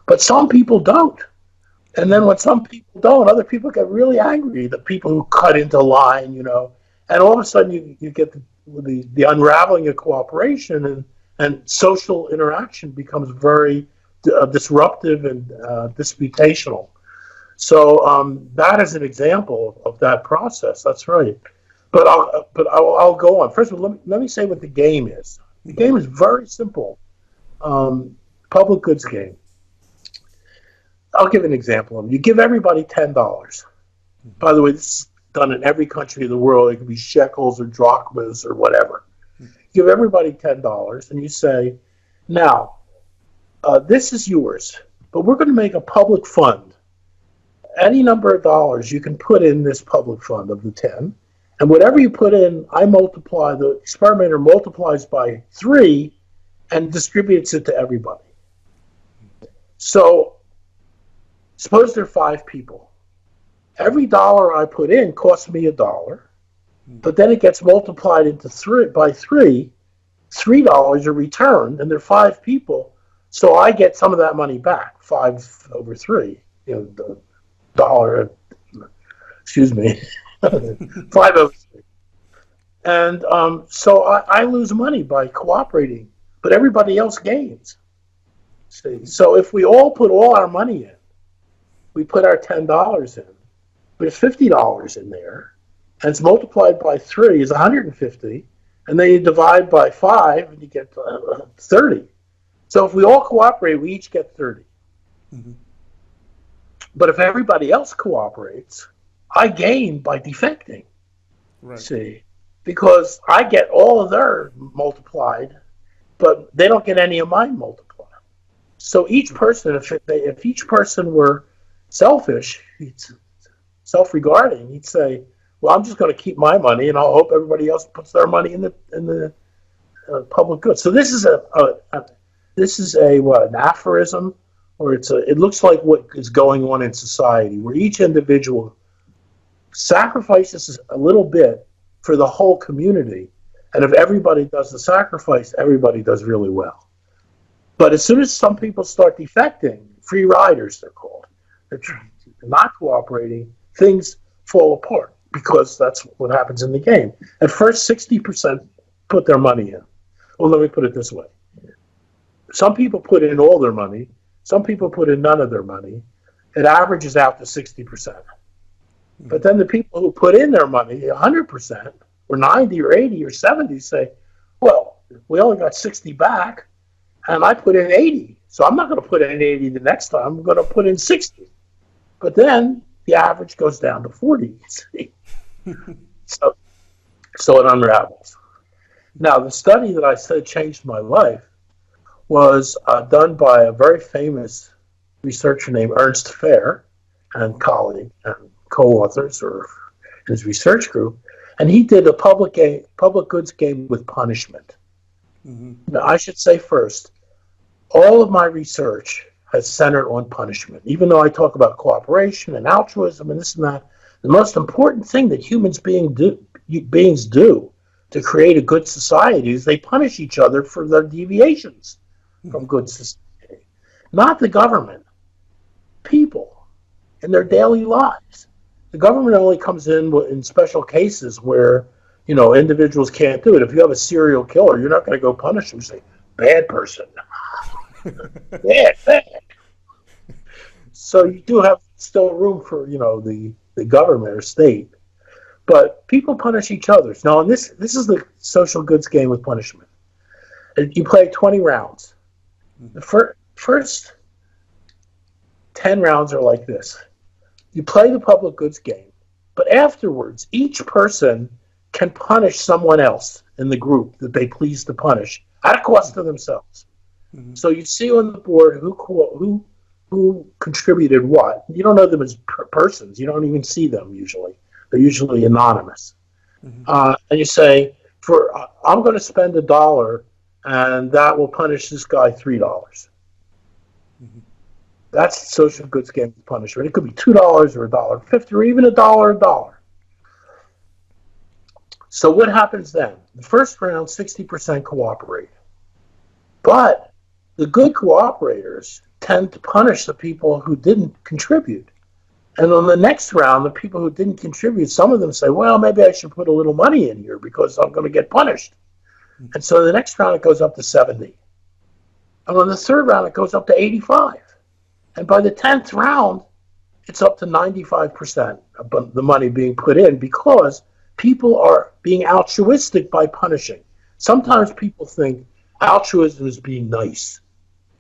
But some people don't. And then when some people don't, other people get really angry, the people who cut into line, and all of a sudden you get the unraveling of cooperation and social interaction becomes very disruptive and disputational. So that is an example of that process. That's right. I'll go on. First of all, let me say what the game is. The game is very simple. Public goods game. I'll give an example. You give everybody $10. By the way, this is done in every country of the world. It could be shekels or drachmas or whatever. Give everybody $10, and you say, now, this is yours, but we're going to make a public fund. Any number of dollars you can put in this public fund of the 10, and whatever you put in, the experimenter multiplies by 3 and distributes it to everybody. So, suppose there are 5 people. Every dollar I put in costs me $1, but then it gets multiplied into 3 by 3. $3 are returned, and there are 5 people, so I get some of that money back. 5 over 3, the dollar. Excuse me, 5 over 3. And so I lose money by cooperating, but everybody else gains. See, so if we all put all our money in, we put our $10 in. There's $50 in there, and it's multiplied by 3 is 150, and then you divide by 5 and you get 30. So if we all cooperate, we each get 30. But if everybody else cooperates, I gain by defecting. Right. See, because I get all of their multiplied, but they don't get any of mine multiplied. So each person, if each person were selfish, self-regarding, he'd say, well, I'm just going to keep my money, and I'll hope everybody else puts their money in the public good. So this is an aphorism, or it looks like what is going on in society, where each individual sacrifices a little bit for the whole community, and if everybody does the sacrifice, everybody does really well. But as soon as some people start defecting, free riders they're called, they're not cooperating, things fall apart, because that's what happens in the game. At first, 60% put their money in. Well, let me put it this way. Some people put in all their money. Some people put in none of their money. It averages out to 60%. But then the people who put in their money, 100%, or 90 or 80 or 70, say, well, we only got 60 back, and I put in 80. So I'm not going to put in 80 the next time. I'm going to put in 60. But then the average goes down to 40. So it unravels. Now, the study that I said changed my life was done by a very famous researcher named Ernst Fehr and colleague and co-authors or his research group, and he did a public goods game with punishment. Now, I should say first, all of my research has centered on punishment. Even though I talk about cooperation and altruism and this and that, the most important thing that beings do to create a good society is they punish each other for their deviations from good society. Not the government, people in their daily lives. The government only comes in special cases where, individuals can't do it. If you have a serial killer, you're not going to go punish them. You say, bad person. bad. So you do have still room for, the government or state. But people punish each other. Now, this is the social goods game with punishment. You play 20 rounds. The first 10 rounds are like this. You play the public goods game, but afterwards, each person can punish someone else in the group that they please to punish at a cost to themselves. So you see on the board who contributed what. You don't know them as persons. You don't even see them usually. They're usually anonymous. And you say, I'm going to spend $1, and that will punish this guy $3. That's the social goods game with punishment. It could be $2 or $1.50 or even $1. So what happens then? The first round, 60% cooperate. But the good cooperators tend to punish the people who didn't contribute. And on the next round, the people who didn't contribute, some of them say, well, maybe I should put a little money in here because I'm going to get punished. And so the next round, it goes up to 70. And on the third round, it goes up to 85. And by the 10th round, it's up to 95% of the money being put in because people are being altruistic by punishing. Sometimes people think altruism is being nice.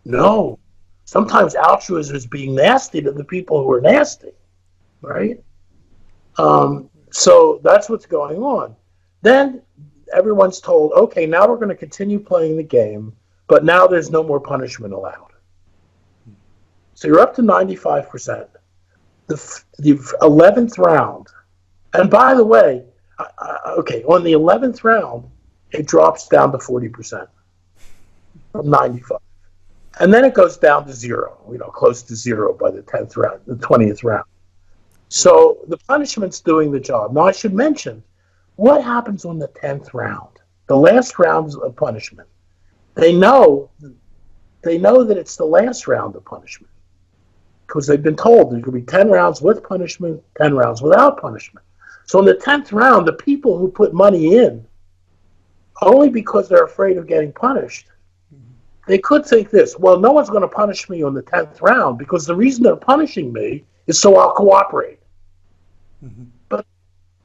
No. Sometimes altruism is being nasty to the people who are nasty, right? So that's what's going on. Then everyone's told, okay, now we're going to continue playing the game, but now there's no more punishment allowed. So you're up to 95%. The 11th round, and by the way, okay, on the 11th round, it drops down to 40% from 95. And then it goes down to zero, close to zero by the 10th round, the 20th round. So the punishment's doing the job. Now I should mention, what happens on the 10th round? The last round of punishment. They know that it's the last round of punishment because they've been told there's going to be 10 rounds with punishment, 10 rounds without punishment. So in the 10th round, the people who put money in, only because they're afraid of getting punished, they could think this, well, no one's going to punish me on the 10th round because the reason they're punishing me is so I'll cooperate. Mm-hmm. But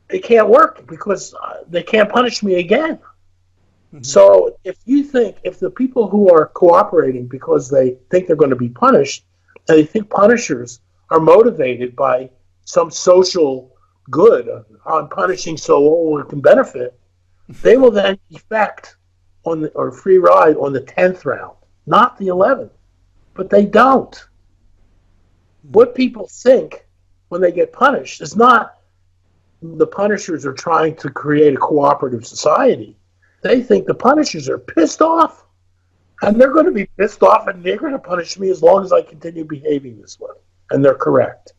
it can't work because they can't punish me again. Mm-hmm. So if the people who are cooperating because they think they're going to be punished, and they think punishers are motivated by some social good on punishing so all can benefit, they will then effect or free ride on the 10th round, not the 11th. But they don't. What people think when they get punished is not the punishers are trying to create a cooperative society. They think the punishers are pissed off. And they're going to be pissed off and they're going to punish me as long as I continue behaving this way. And they're correct.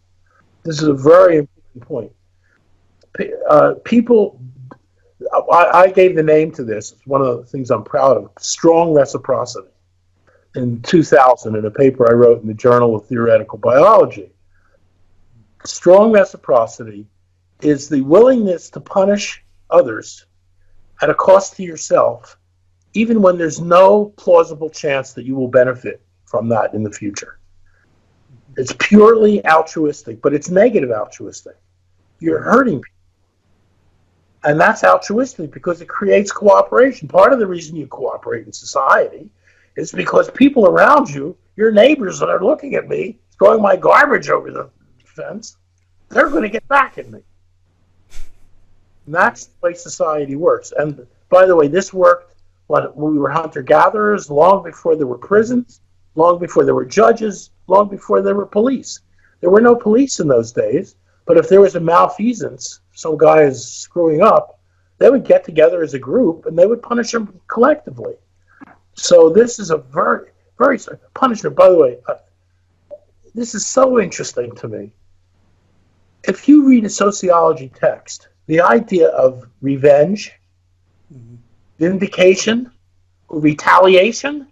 This is a very important point. I gave the name to this. It's one of the things I'm proud of. Strong reciprocity. In 2000, in a paper I wrote in the Journal of Theoretical Biology. Strong reciprocity is the willingness to punish others at a cost to yourself, even when there's no plausible chance that you will benefit from that in the future. It's purely altruistic, but it's negative altruistic. You're hurting people. And that's altruistic because it creates cooperation. Part of the reason you cooperate in society is because people around you, your neighbors that are looking at me, throwing my garbage over the fence, they're going to get back at me. And that's the way society works. And by the way, this worked when we were hunter-gatherers, long before there were prisons, long before there were judges, long before there were police. There were no police in those days, but if there was a malfeasance, some guy is screwing up, they would get together as a group and they would punish him collectively. So this is a very, very punishment. By the way, this is so interesting to me. If you read a sociology text, the idea of revenge, vindication, retaliation,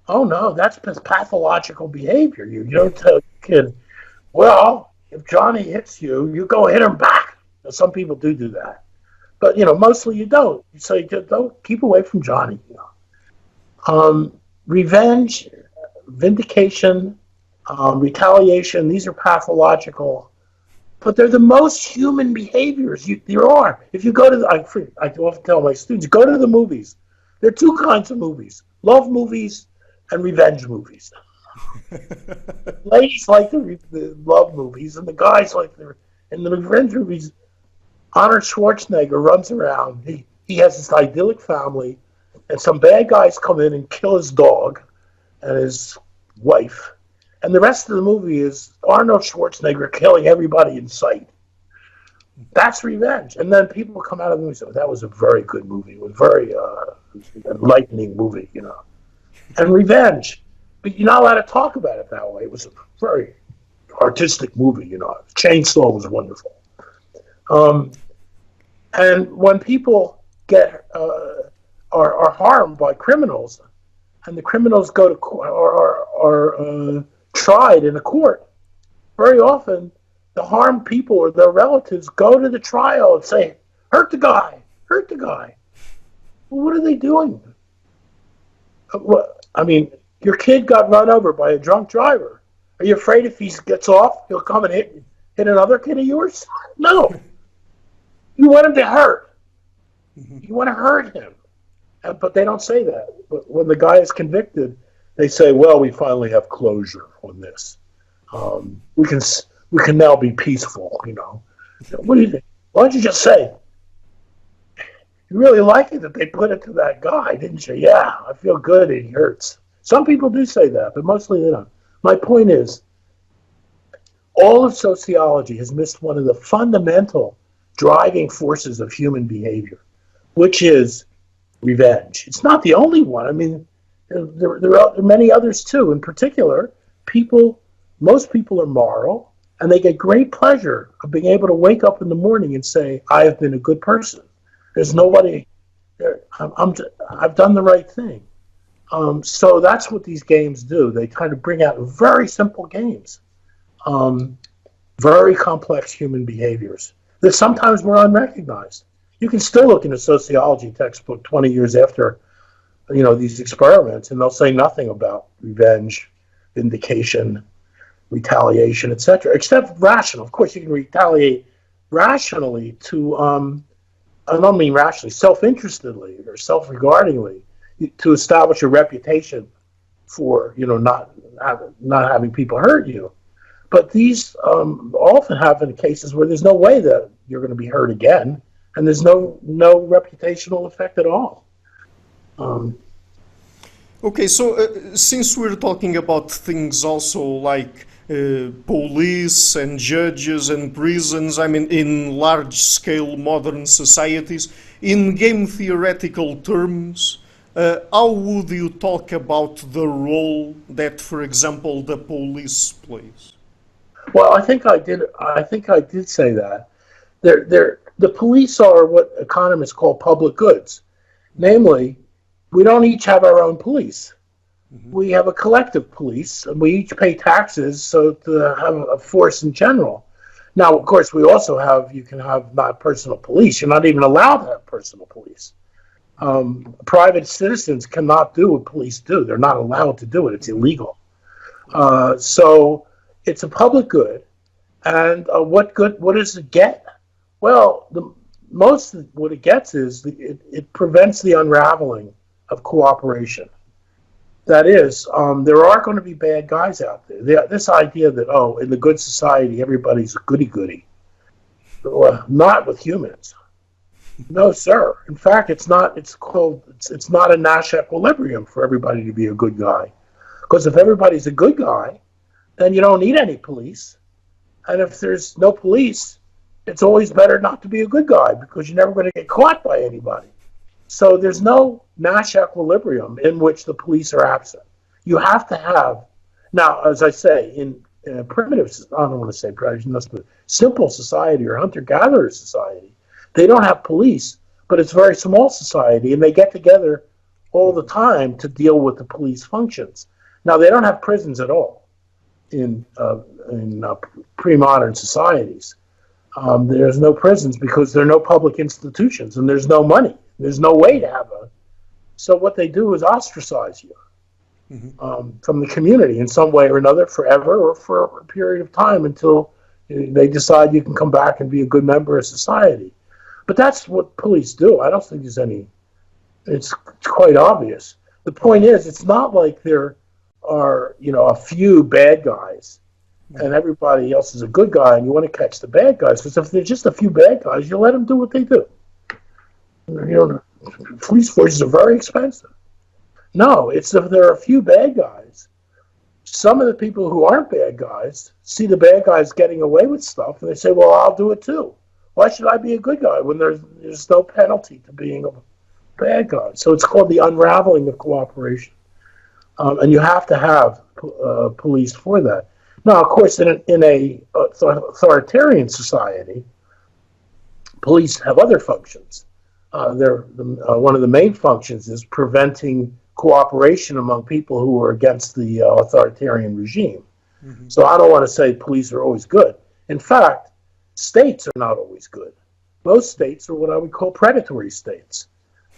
oh no, that's pathological behavior. You don't tell your kid, well, if Johnny hits you, you go hit him back. Now, some people do that. But, mostly you don't. You say, don't keep away from Johnny. Revenge, vindication, retaliation, these are pathological. But they're the most human behaviors there are. If you go to I often tell my students, go to the movies. There are two kinds of movies, love movies and revenge movies. Ladies like the love movies, and the guys like in the revenge movies. Arnold Schwarzenegger runs around. He has this idyllic family, and some bad guys come in and kill his dog and his wife. And the rest of the movie is Arnold Schwarzenegger killing everybody in sight. That's revenge. And then people come out of the movie and say, that was a very good movie. It was a very enlightening movie, And revenge. But you're not allowed to talk about it that way. It was a very artistic movie, Chainsaw was wonderful. And when people are harmed by criminals, and the criminals go to court or are tried in a court, very often the harmed people or their relatives go to the trial and say, hurt the guy. Well, what are they doing? Your kid got run over by a drunk driver, Are you afraid if he gets off, he'll come and hit another kid of yours? No. You want him to hurt. You want to hurt him. But they don't say that. But when the guy is convicted, they say, well, we finally have closure on this. We can now be peaceful, you know. What do you think? Why don't you just say, you really like it that they put it to that guy, didn't you? Yeah, I feel good, he hurts. Some people do say that, but mostly they don't. My point is, all of sociology has missed one of the fundamental driving forces of human behavior, which is revenge. It's not the only one. I mean, there are many others too. In particular, most people are moral, and they get great pleasure of being able to wake up in the morning and say, I have been a good person. There's nobody, I've done the right thing. So that's what these games do. They kind of bring out very simple games, very complex human behaviors that sometimes were unrecognized. You can still look in a sociology textbook 20 years after, you know, these experiments, and they'll say nothing about revenge, vindication, retaliation, etc., except rational. Of course, you can retaliate rationally to, I don't mean rationally, self-interestedly or self-regardingly, to establish a reputation for, you know, not having people hurt you. But these often happen in cases where there's no way that you're going to be hurt again, and there's no reputational effect at all. Okay, so since we're talking about things also like police and judges and prisons, I mean, in large-scale modern societies, in game theoretical terms, how would you talk about the role that, for example, the police plays? Well, I think I did say that. The police are what economists call public goods. Namely, we don't each have our own police. Mm-hmm. We have a collective police, and we each pay taxes so to have a force in general. Now, of course, you can have not personal police. You're not even allowed to have personal police. Private citizens cannot do what police do. They're not allowed to do it. It's illegal. So it's a public good. And what does it get? Well, what it gets is it prevents the unraveling of cooperation. That is, there are going to be bad guys out there. This idea that, in the good society, everybody's a goody-goody. Well, not with humans. No, sir. In fact, it's not a Nash equilibrium for everybody to be a good guy. Because if everybody's a good guy, then you don't need any police. And if there's no police, it's always better not to be a good guy because you're never going to get caught by anybody. So there's no Nash equilibrium in which the police are absent. You have to have, now, as I say, in a primitive, I don't want to say primitive, but simple society or hunter-gatherer society, they don't have police, but it's a very small society, and they get together all the time to deal with the police functions. Now, they don't have prisons at all in pre-modern societies. There's no prisons because there are no public institutions, and there's no money. There's no way to have so what they do is ostracize you from the community in some way or another, forever or for a period of time until they decide you can come back and be a good member of society. But that's what police do. I don't think there's it's quite obvious. The point is, it's not like there are, a few bad guys and everybody else is a good guy and you want to catch the bad guys. Because if there's just a few bad guys, you let them do what they do. Police forces are very expensive. No, it's if there are a few bad guys. Some of the people who aren't bad guys see the bad guys getting away with stuff, and they say, well, I'll do it too. Why should I be a good guy when there's no penalty to being a bad guy? So it's called the unraveling of cooperation. And you have to have police for that. Now, of course, in a authoritarian society, police have other functions. One of the main functions is preventing cooperation among people who are against the authoritarian regime. Mm-hmm. So I don't want to say police are always good. In fact, states are not always good. Most states are what I would call predatory states.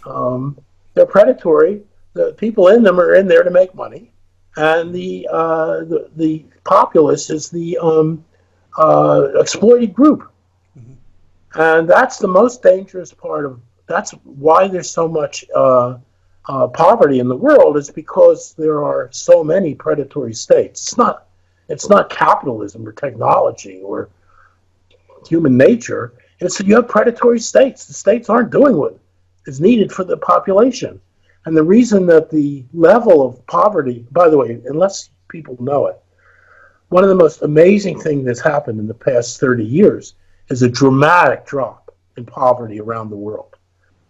They're predatory. The people in them are in there to make money. and the populace is the exploited group. And that's the most dangerous part of, that's why there's so much poverty in the world, is because there are so many predatory states. It's not capitalism or technology or human nature. It's that you have predatory states. The states aren't doing what is needed for the population. And the reason that the level of poverty, by the way, unless people know it, one of the most amazing things that's happened in the past 30 years is a dramatic drop in poverty around the world.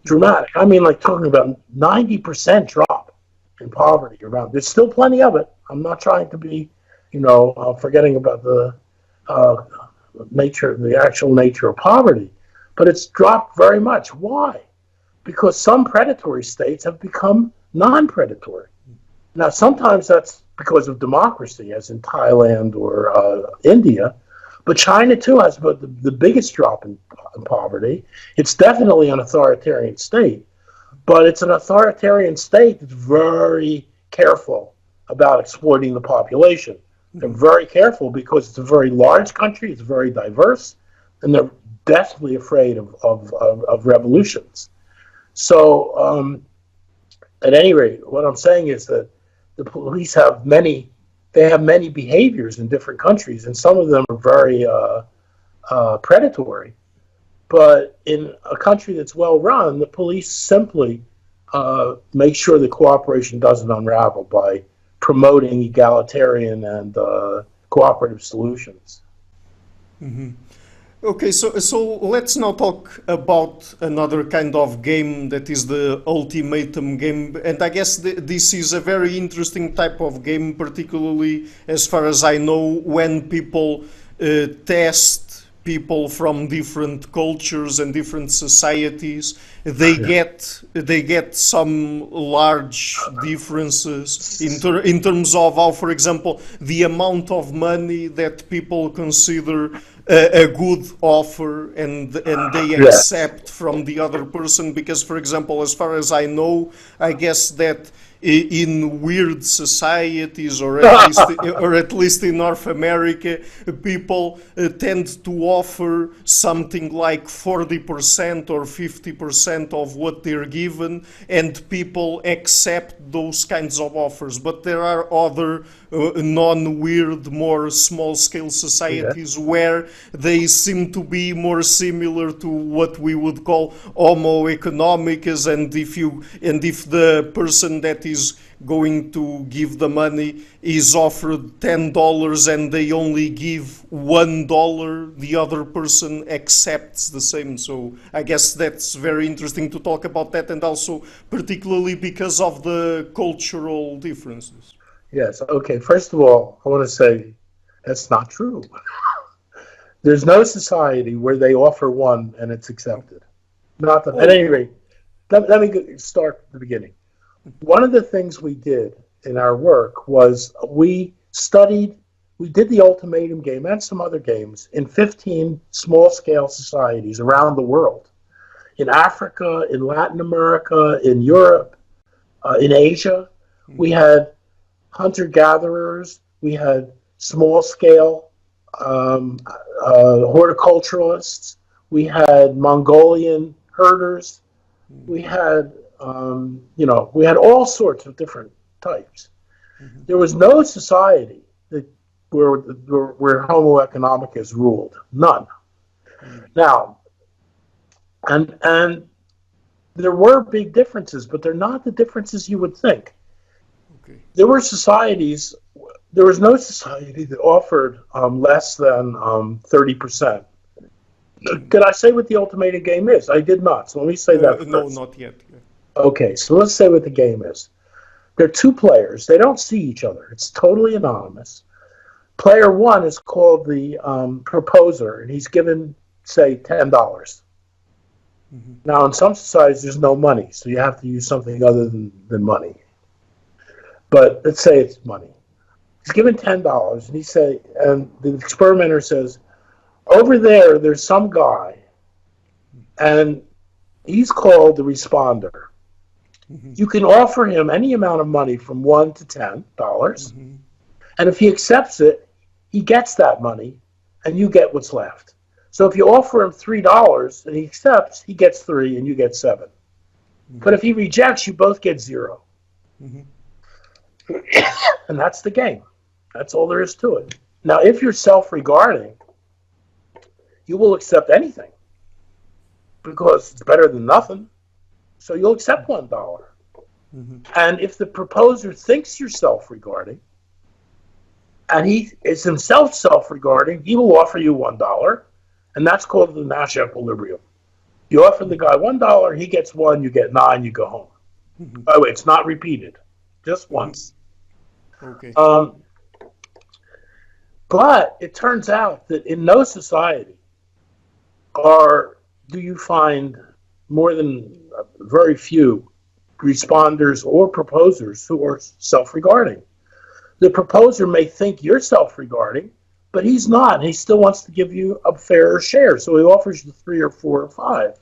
Dramatic. I mean, like talking about 90% drop in poverty around. There's still plenty of it. I'm not trying to be, forgetting about the the actual nature of poverty, but it's dropped very much. Why? Because some predatory states have become non-predatory. Now, sometimes that's because of democracy, as in Thailand or India, but China, too, has the biggest drop in poverty. It's definitely an authoritarian state, but it's an authoritarian state that's very careful about exploiting the population. They're very careful because it's a very large country, it's very diverse, and they're deathly afraid of revolutions. So, at any rate, what I'm saying is that the police have many behaviors in different countries, and some of them are very predatory. But in a country that's well run, the police simply make sure the cooperation doesn't unravel by promoting egalitarian and cooperative solutions. Mm-hmm. Okay, so let's now talk about another kind of game that is the Ultimatum Game, and I guess this is a very interesting type of game, particularly as far as I know, when people test people from different cultures and different societies. They get some large differences in terms of how, for example, the amount of money that people consider a good offer and they accept from the other person. Because, for example, as far as I know, I guess that in weird societies, or at least in North America, people tend to offer something like 40% or 50% of what they're given, and people accept those kinds of offers. But there are other non-weird, more small-scale societies where they seem to be more similar to what we would call Homo economicus, and if the person that is going to give the money is offered $10 and they only give $1, the other person accepts the same. So I guess that's very interesting to talk about that, and also particularly because of the cultural differences. Yes, okay. First of all, I want to say that's not true. There's no society where they offer one and it's accepted. Not that, at any rate, let me start at the beginning. One of the things we did in our work was we did the Ultimatum Game and some other games in 15 small-scale societies around the world. In Africa, in Latin America, in Europe, in Asia. We had hunter-gatherers, we had small-scale horticulturalists, we had Mongolian herders, we had we had all sorts of different types. There was no society where Homo economicus ruled. None. Now, and there were big differences, but they're not the differences you would think. Okay. There was no society that offered less than 30%. Did I say what the Ultimatum Game is? I did not, so let me say that first. No, not yet. Okay, so let's say what the game is. There are two players. They don't see each other. It's totally anonymous. Player one is called the proposer, and he's given, say, $10. Now, in some societies, there's no money, so you have to use something other than money. But let's say it's money. He's given $10, and the experimenter says, over there's some guy, and he's called the responder. You can offer him any amount of money from $1 to $10, and if he accepts it, he gets that money, and you get what's left. So if you offer him $3 and he accepts, he gets 3 and you get 7. But if he rejects, you both get 0. And that's the game. That's all there is to it. Now, if you're self-regarding, you will accept anything because it's better than nothing. So you'll accept $1. And if the proposer thinks you're self-regarding, and he is himself self-regarding, he will offer you $1, and that's called the Nash equilibrium. You offer the guy $1, he gets 1, you get 9, you go home. By the way, it's not repeated, just once. Okay. But it turns out that in no society do you find more than very few responders or proposers who are self-regarding. The proposer may think you're self-regarding, but he's not. He still wants to give you a fairer share, so he offers you 3 or 4 or 5.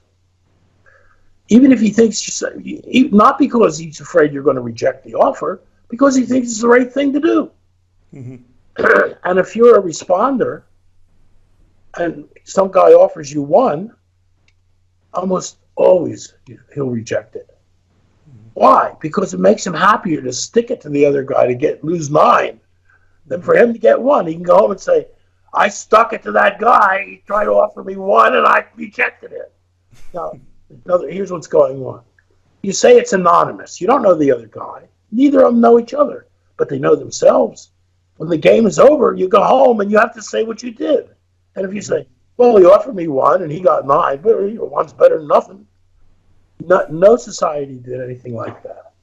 Even if he thinks, not because he's afraid you're going to reject the offer, because he thinks it's the right thing to do. And if you're a responder, and some guy offers you 1, almost always he'll reject it. Why? Because it makes him happier to stick it to the other guy to lose 9 than for him to get 1. He can go home and say, I stuck it to that guy. He tried to offer me 1 and I rejected it. Now, here's what's going on. You say it's anonymous. You don't know the other guy. Neither of them know each other, but they know themselves. When the game is over, you go home and you have to say what you did. And if you say, well, he offered me 1 and he got 9, but 1's better than nothing. No society did anything like that.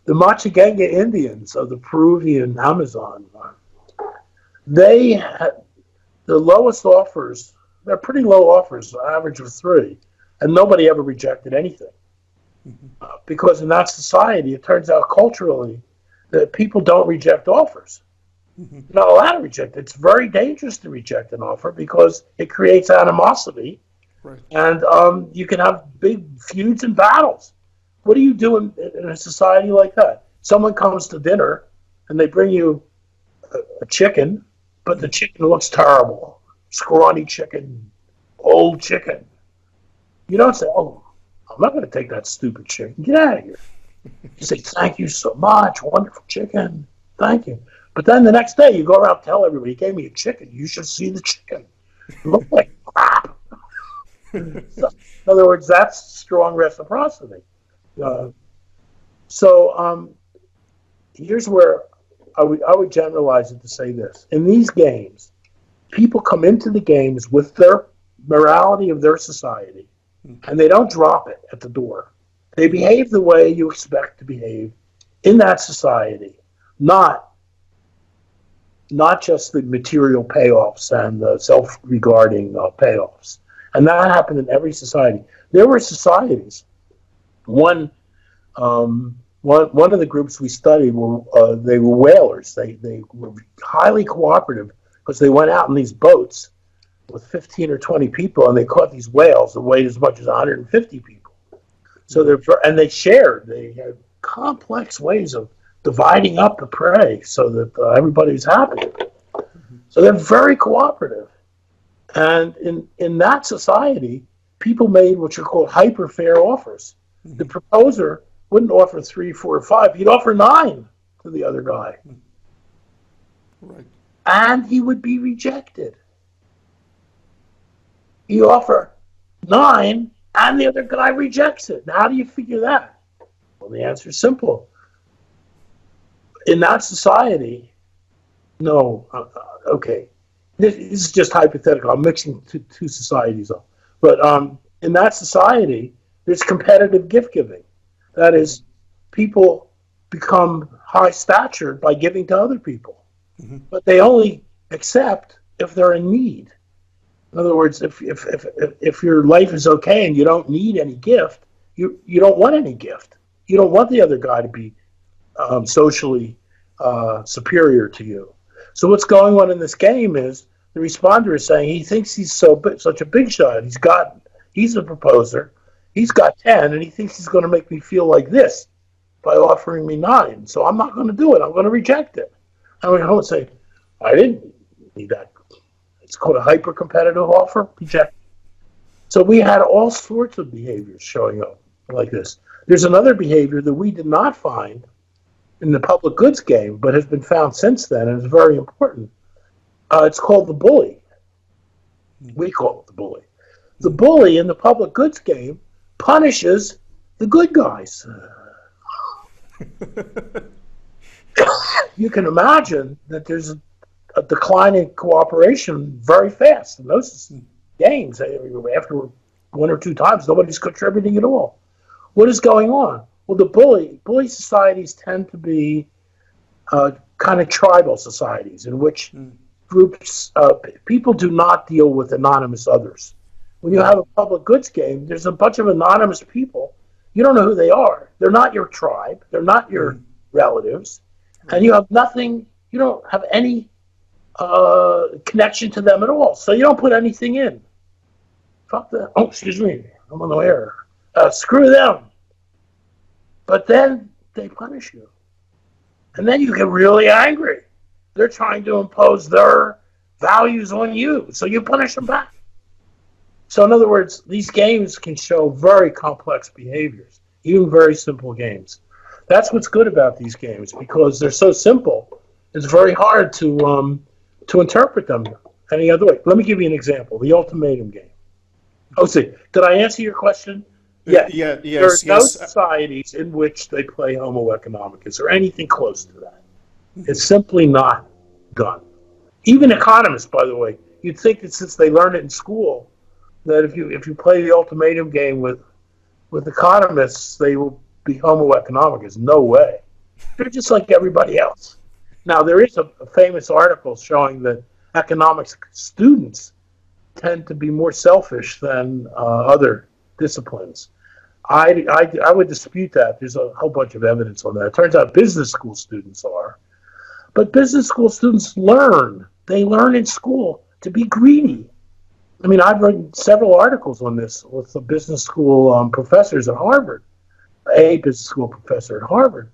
The Machiganga Indians of the Peruvian Amazon, they had the lowest offers. They're pretty low offers, average of 3, and nobody ever rejected anything. Because in that society, it turns out culturally that people don't reject offers. You're not allowed to reject it. It's very dangerous to reject an offer because it creates animosity. Right. And you can have big feuds and battles. What do you do in a society like that? Someone comes to dinner and they bring you a chicken, but the chicken looks terrible. Scrawny chicken, old chicken. You don't say, oh, I'm not going to take that stupid chicken. Get out of here. You say, thank you so much. Wonderful chicken. Thank you. But then the next day you go around and tell everybody, you gave me a chicken. You should see the chicken. It looked like crap. So, in other words, that's strong reciprocity. Here's where I would generalize it to say this. In these games, people come into the games with their morality of their society, and they don't drop it at the door. They behave the way you expect to behave in that society, not just the material payoffs and the self-regarding payoffs. And that happened in every society. There were societies. One of the groups we studied they were whalers. They were highly cooperative because they went out in these boats with 15 or 20 people and they caught these whales that weighed as much as 150 people. So they shared. They had complex ways of dividing up the prey so that everybody's happy. So they're very cooperative. And in that society, people made what are called hyper-fair offers. The proposer wouldn't offer 3, 4, or 5. He'd offer 9 to the other guy. Right. And he would be rejected. You offer 9, and the other guy rejects it. Now, how do you figure that? Well, the answer is simple. In that society, no, okay. This is just hypothetical. I'm mixing two societies up. But in that society, there's competitive gift giving. That is, people become high-statured by giving to other people. But they only accept if they're in need. In other words, if your life is okay and you don't need any gift, you don't want any gift. You don't want the other guy to be socially superior to you. So what's going on in this game is the responder is saying he thinks he's such a big shot. He's a proposer. He's got 10, and he thinks he's going to make me feel like this. by offering me 9. So I'm not going to do it. I'm going to reject it. I went home and say, I didn't need that. It's called a hyper-competitive offer. Reject. So we had all sorts of behaviors showing up like this. There's another behavior that we did not find in the public goods game, but has been found since then, and is very important. It's called the bully. We call it the bully. The bully in the public goods game punishes the good guys. You can imagine that there's a decline in cooperation very fast in those games. After 1 or 2 times, nobody's contributing at all. What is going on? Well, the bully societies tend to be kind of tribal societies in which groups, people do not deal with anonymous others. When you have a public goods game, there's a bunch of anonymous people. You don't know who they are. They're not your tribe. They're not your relatives. And you have nothing, you don't have any connection to them at all. So you don't put anything in. Fuck that. Oh, excuse me. I'm on the air. Screw them. But then they punish you. And then you get really angry. They're trying to impose their values on you. So you punish them back. So in other words, these games can show very complex behaviors, even very simple games. That's what's good about these games, because they're so simple. It's very hard to interpret them any other way. Let me give you an example. The Ultimatum Game. Oh, see, did I answer your question? Yes. There are no societies in which they play Homo economicus or anything close to that. It's simply not done. Even economists, by the way, you'd think that since they learned it in school, that if you play the Ultimatum Game with economists, they will be Homo economicus. No way. They're just like everybody else. Now, there is a famous article showing that economics students tend to be more selfish than other disciplines. I would dispute that. There's a whole bunch of evidence on that. It turns out business school students are. But business school students learn. They learn in school to be greedy. I mean, I've read several articles on this with the business school professors at Harvard, a business school professor at Harvard.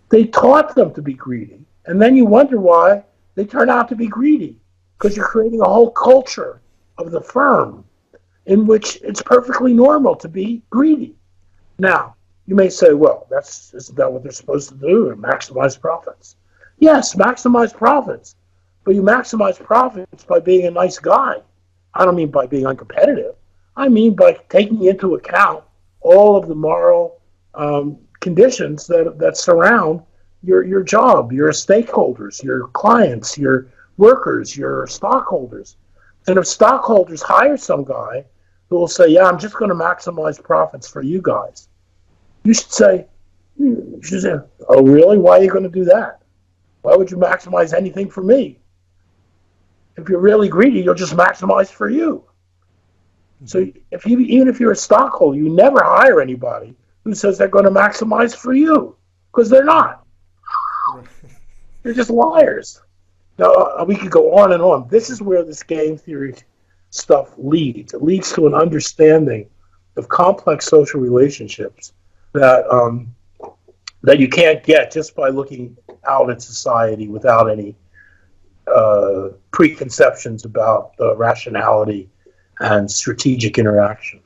They taught them to be greedy. And then you wonder why they turn out to be greedy, because you're creating a whole culture of the firm in which it's perfectly normal to be greedy. Now, you may say, well, isn't that what they're supposed to do, and maximize profits? Yes, maximize profits. But you maximize profits by being a nice guy. I don't mean by being uncompetitive. I mean by taking into account all of the moral conditions that surround your job, your stakeholders, your clients, your workers, your stockholders. And if stockholders hire some guy who will say, yeah, I'm just going to maximize profits for you guys, you should say, oh, really? Why are you going to do that? Why would you maximize anything for me? If you're really greedy, you'll just maximize for you. So even if you're a stockholder, you never hire anybody who says they're going to maximize for you, because they're not. They're just liars. Now, we could go on and on. This is where this game theory stuff leads. It leads to an understanding of complex social relationships that you can't get just by looking out at society without any preconceptions about rationality and strategic interaction.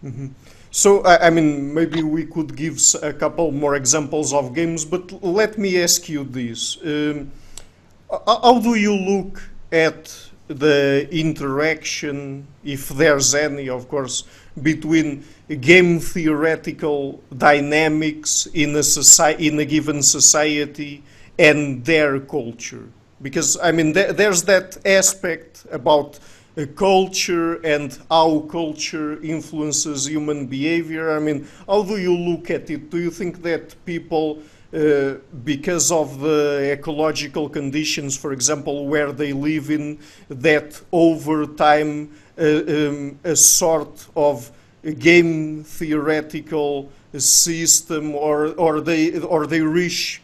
Mm-hmm. So, I mean, maybe we could give a couple more examples of games, but let me ask you this. How do you look at the interaction, if there's any, of course, between game theoretical dynamics in a given society and their culture? Because, I mean, there's that aspect about culture and how culture influences human behavior. I mean, how do you look at it? Do you think that people, because of the ecological conditions, for example, where they live in, that over time a sort of game theoretical system, or they reach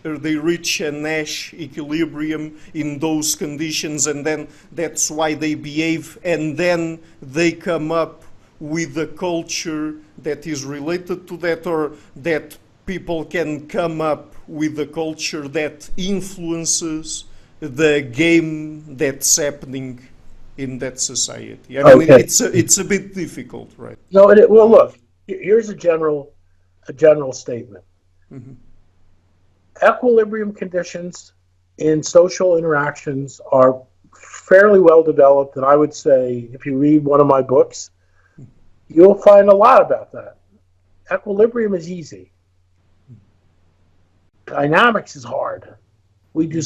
a Nash equilibrium in those conditions, and then that's why they behave, and then they come up with a culture that is related to that, or that people can come up with a culture that influences the game that's happening in that society. I mean, Okay. it's a bit difficult, right? No, well, look. Here's a general statement. Mm-hmm. Equilibrium conditions in social interactions are fairly well developed, and I would say if you read one of my books, you'll find a lot about that. Equilibrium is easy. Dynamics is hard. We do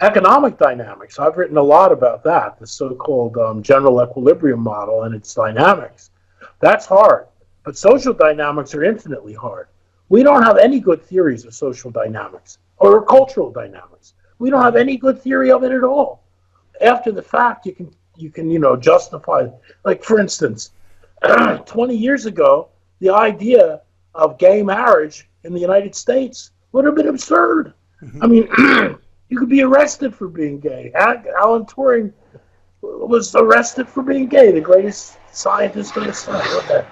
economic dynamics. I've written a lot about that, the so-called general equilibrium model and its dynamics. That's hard, but social dynamics are infinitely hard. We don't have any good theories of social dynamics or cultural dynamics. We don't have any good theory of it at all. After the fact, you can justify. Like, for instance, 20 years ago, the idea of gay marriage in the United States would have been absurd. I mean, you could be arrested for being gay. Alan Turing was arrested for being gay, the greatest scientist of his time. Okay.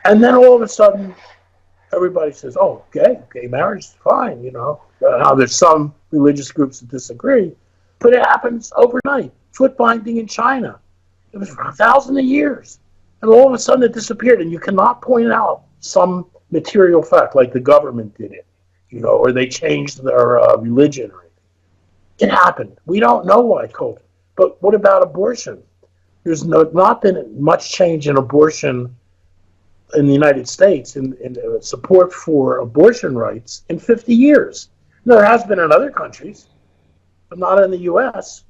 And then all of a sudden, everybody says, "Oh, gay marriage is fine." Now there's some religious groups that disagree, but it happens overnight. Foot binding in China, it was for 1,000 years, and all of a sudden it disappeared. And you cannot point out some material fact like the government did it, or they changed their religion or anything. It happened. We don't know why it happened. But what about abortion? There's not been much change in abortion in the United States in support for abortion rights in 50 years. There has been in other countries, but not in the U.S.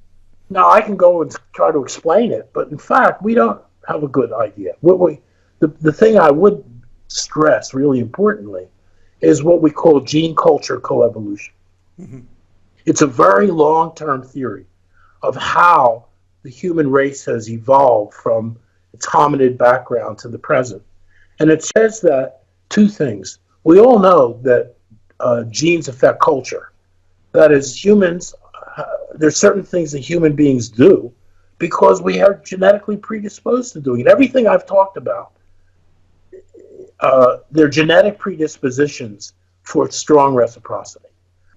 Now, I can go and try to explain it, but in fact, we don't have a good idea. The thing I would stress really importantly is what we call gene culture coevolution. Mm-hmm. It's a very long-term theory of how the human race has evolved from its hominid background to the present. And it says that two things. We all know that genes affect culture. That is, humans, there's certain things that human beings do because we are genetically predisposed to doing it. Everything I've talked about, they're genetic predispositions for strong reciprocity.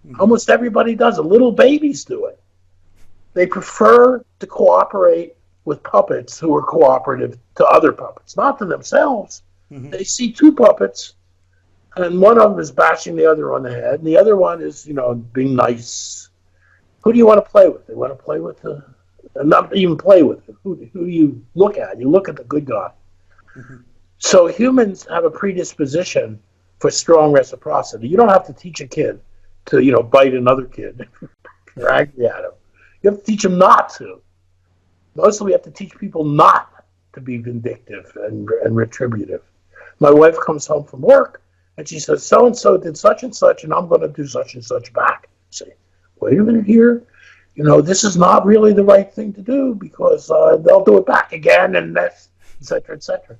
Mm-hmm. Almost everybody does it. Little babies do it. They prefer to cooperate with puppets who are cooperative to other puppets, not to themselves. Mm-hmm. They see two puppets, and one of them is bashing the other on the head, and the other one is, being nice. Who do you want to play with? They want to play with not even play with it. Who do you look at? You look at the good guy. Mm-hmm. So humans have a predisposition for strong reciprocity. You don't have to teach a kid to, bite another kid, drag at him. You have to teach them not to. Mostly we have to teach people not to be vindictive and retributive. My wife comes home from work, and she says, so-and-so did such and such, and I'm going to do such and such back. I say, wait a minute here. This is not really the right thing to do because they'll do it back again, and that's, et cetera, et cetera.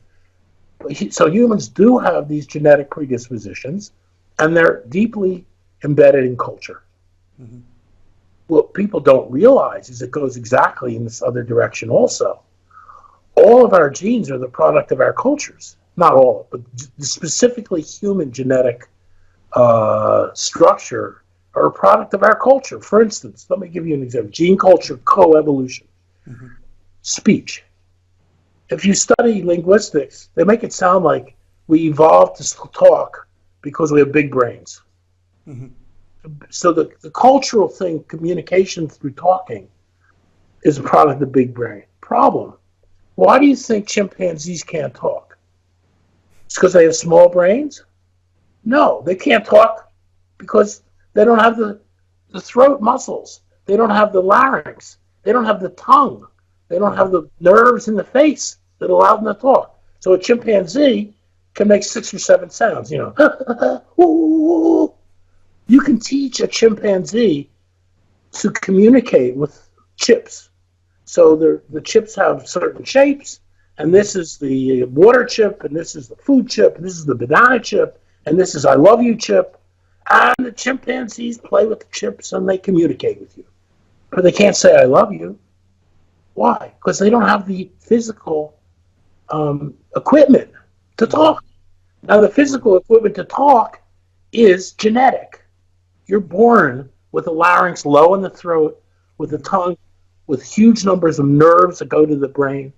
So humans do have these genetic predispositions, and they're deeply embedded in culture. Mm-hmm. What people don't realize is it goes exactly in this other direction also. All of our genes are the product of our cultures. Not all, but specifically human genetic structure are a product of our culture. For instance, let me give you an example. Gene culture coevolution. Mm-hmm. Speech. If you study linguistics, they make it sound like we evolved to talk because we have big brains. Mm-hmm. So the cultural thing, communication through talking, is a product of the big brain. Problem. Why do you think chimpanzees can't talk? It's because they have small brains? No, they can't talk because they don't have the throat muscles. They don't have the larynx. They don't have the tongue. They don't have the nerves in the face that allow them to talk. So a chimpanzee can make 6 or 7 sounds, You can teach a chimpanzee to communicate with chips. So the chips have certain shapes, and this is the water chip, and this is the food chip, and this is the banana chip, and this is I love you chip. And the chimpanzees play with the chips, and they communicate with you. But they can't say I love you. Why? Because they don't have the physical equipment to talk. Now, the physical equipment to talk is genetic. You're born with the larynx low in the throat, with the tongue, with huge numbers of nerves that go to the brain,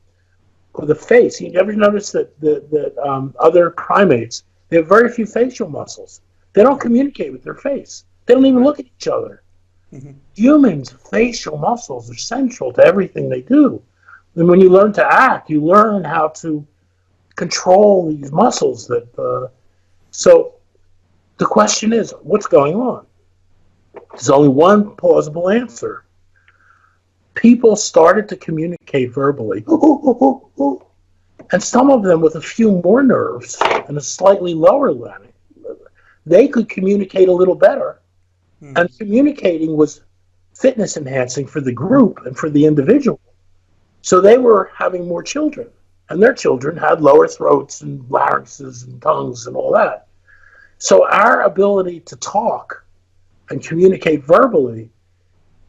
or the face. You ever notice that other primates, they have very few facial muscles. They don't communicate with their face. They don't even look at each other. Mm-hmm. Humans' facial muscles are central to everything they do. And when you learn to act, you learn how to control these muscles. So the question is, what's going on? There's only one plausible answer. People started to communicate verbally, and some of them with a few more nerves and a slightly lower larynx. They could communicate a little better, and communicating was fitness enhancing for the group and for the individual. So they were having more children, and their children had lower throats and larynxes and tongues and all that. So our ability to talk and communicate verbally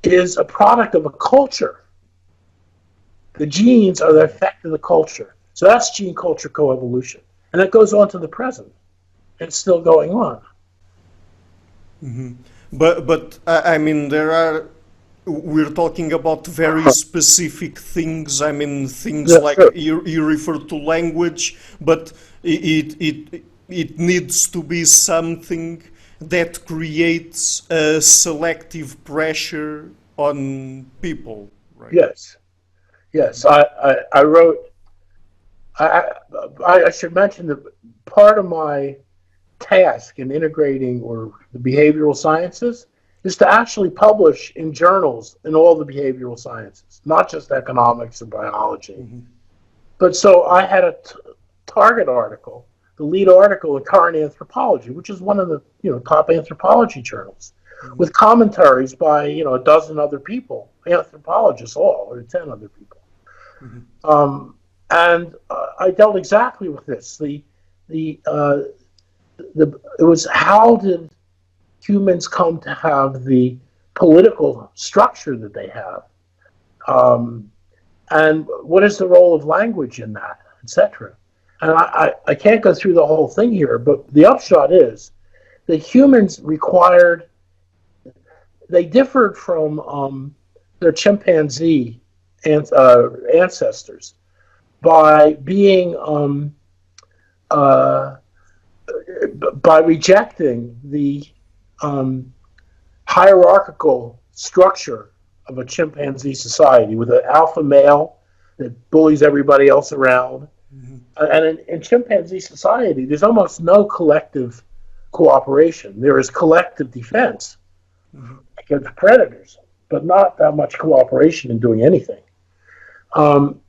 is a product of a culture. The genes are the effect of the culture. So that's gene culture coevolution. And that goes on to the present. It's still going on. Mm-hmm. But I mean, we're talking about very specific things. I mean, things like sure. you refer to language, but it needs to be something that creates a selective pressure on people, right? Yes. I wrote. I should mention that part of my task in integrating or the behavioral sciences is to actually publish in journals in all the behavioral sciences, not just economics or biology. Mm-hmm. But so I had a target article, the lead article in Current Anthropology, which is one of the top anthropology journals, mm-hmm. with commentaries by a dozen other people, anthropologists all, or 10 other people. Mm-hmm. And I dealt exactly with this. It was how did humans come to have the political structure that they have, and what is the role of language in that, etc. And I can't go through the whole thing here, but the upshot is that humans they differed from their chimpanzee ancestors by being by rejecting the hierarchical structure of a chimpanzee society with an alpha male that bullies everybody else around. Mm-hmm. And in chimpanzee society, there's almost no collective cooperation. There is collective defense mm-hmm. against predators, but not that much cooperation in doing anything. And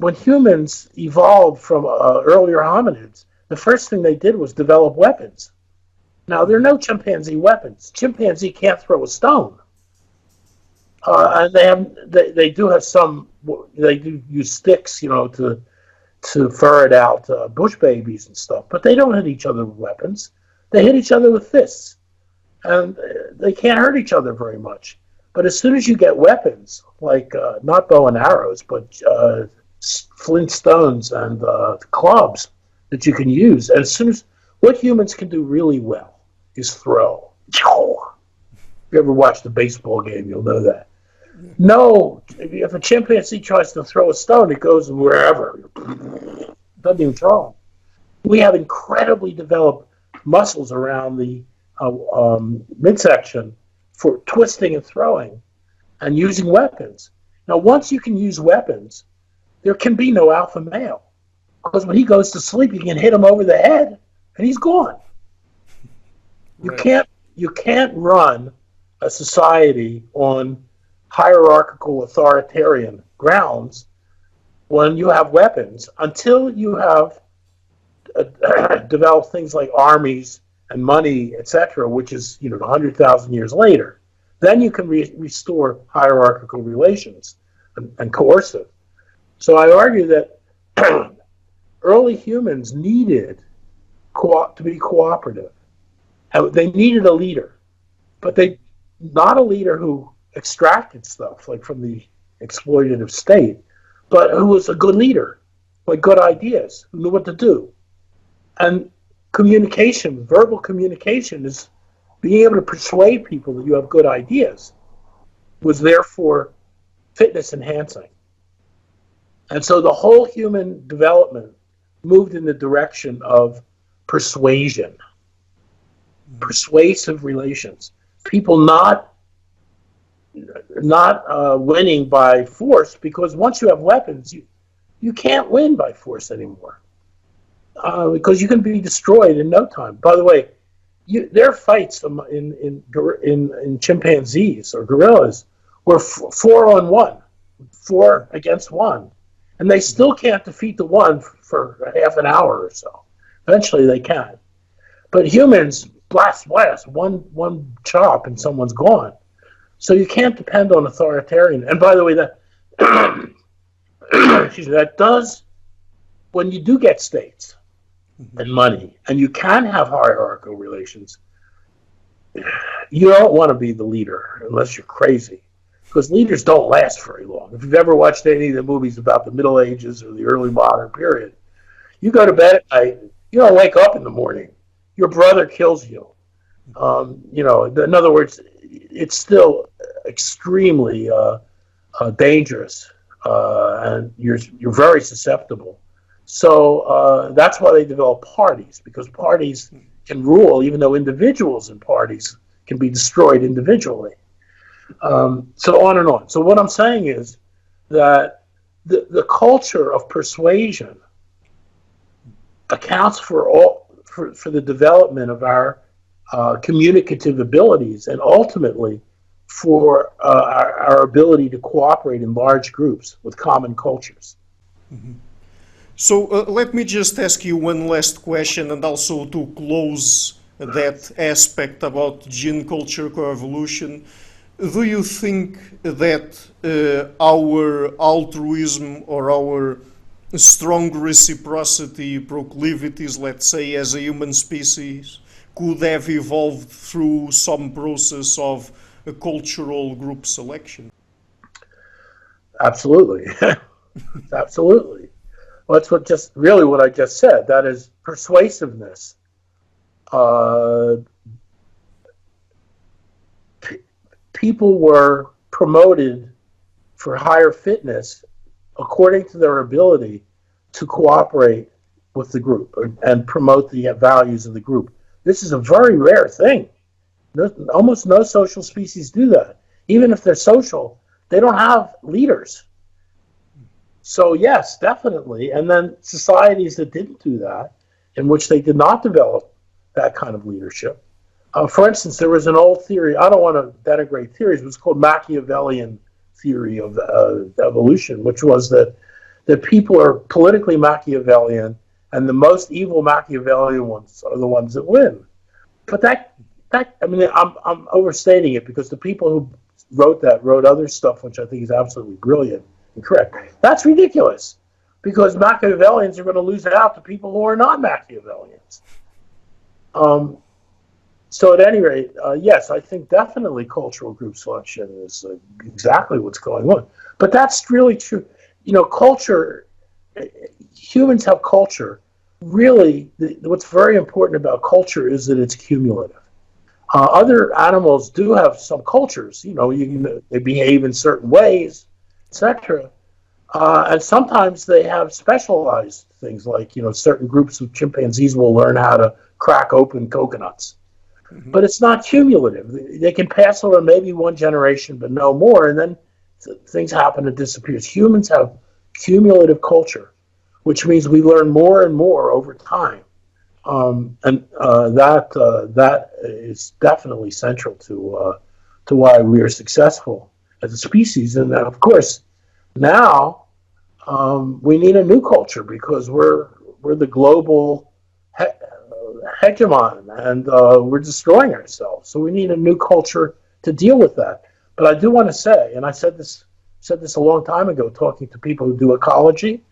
when humans evolved from earlier hominids, the first thing they did was develop weapons. Now, there are no chimpanzee weapons. Chimpanzee can't throw a stone. And they do have some, they do use sticks, to ferret out bush babies and stuff, but they don't hit each other with weapons. They hit each other with fists. And they can't hurt each other very much. But as soon as you get weapons, like not bow and arrows, but flint stones and clubs that you can use, and as soon as what humans can do really well is throw. If you ever watched a baseball game, you'll know that. No, if a chimpanzee tries to throw a stone, it goes wherever. It doesn't even throw. We have incredibly developed muscles around the midsection for twisting and throwing and using weapons. Now, once you can use weapons, there can be no alpha male. Because when he goes to sleep, you can hit him over the head and he's gone. Right. You can't run a society on hierarchical authoritarian grounds when you have weapons until you have developed things like armies and money, etc., which is 100,000 years later. Then you can restore hierarchical relations and coercive. So I argue that early humans needed to be cooperative. They needed a leader, but not a leader who extracted stuff like from the exploitative state, but who was a good leader. with good ideas, who knew what to do. And communication, verbal communication, is being able to persuade people that you have good ideas, was therefore fitness enhancing. And so the whole human development moved in the direction of persuasion, persuasive relations. People not winning by force, because once you have weapons, you can't win by force anymore, because you can be destroyed in no time. By the way, there are fights in chimpanzees or gorillas where 4-on-1, 4 against 1, and they still can't defeat the one for half an hour or so. Eventually they can. But humans, blast, one chop and someone's gone. So you can't depend on authoritarian. And by the way, that that does, when you do get states and money, and you can have hierarchical relations, you don't want to be the leader unless you're crazy, because leaders don't last very long. If you've ever watched any of the movies about the Middle Ages or the early modern period, you go to bed at night, you don't wake up in the morning. Your brother kills you. In other words, it's still extremely dangerous, and you're very susceptible. So that's why they develop parties, because parties can rule, even though individuals in parties can be destroyed individually. So on and on. So what I'm saying is that the culture of persuasion accounts for the development of our communicative abilities, and ultimately for our ability to cooperate in large groups with common cultures. Mm-hmm. So let me just ask you one last question, and also to close that aspect about gene culture coevolution. Do you think that our altruism or our strong reciprocity proclivities, let's say, as a human species, could have evolved through some process of a cultural group selection? Absolutely. Absolutely. Well, that's what I just said. That is persuasiveness. People were promoted for higher fitness according to their ability to cooperate with the group and promote the values of the group. This is a very rare thing. Almost no social species do that. Even if they're social, they don't have leaders. So yes, definitely. And then societies that didn't do that, in which they did not develop that kind of leadership. For instance, there was an old theory, I don't want to denigrate theories, it was called Machiavellian theory of evolution, which was that people are politically Machiavellian, and the most evil Machiavellian ones are the ones that win. But I'm overstating it, because the people who wrote other stuff, which I think is absolutely brilliant and correct. That's ridiculous, because Machiavellians are going to lose out to people who are not Machiavellians. So at any rate, yes, I think definitely cultural group selection is exactly what's going on. But that's really true. Culture, humans have culture. Really, what's very important about culture is that it's cumulative. Other animals do have some cultures. They behave in certain ways, etc. And sometimes they have specialized things, like certain groups of chimpanzees will learn how to crack open coconuts. Mm-hmm. But it's not cumulative. They can pass over maybe one generation, but no more, and then things happen and disappears. Humans have cumulative culture, which means we learn more and more over time. That is definitely central to why we are successful as a species. And of course, now we need a new culture, because we're the global hegemon, and we're destroying ourselves. So we need a new culture to deal with that. But I do want to say, and I said this a long time ago, talking to people who do ecology,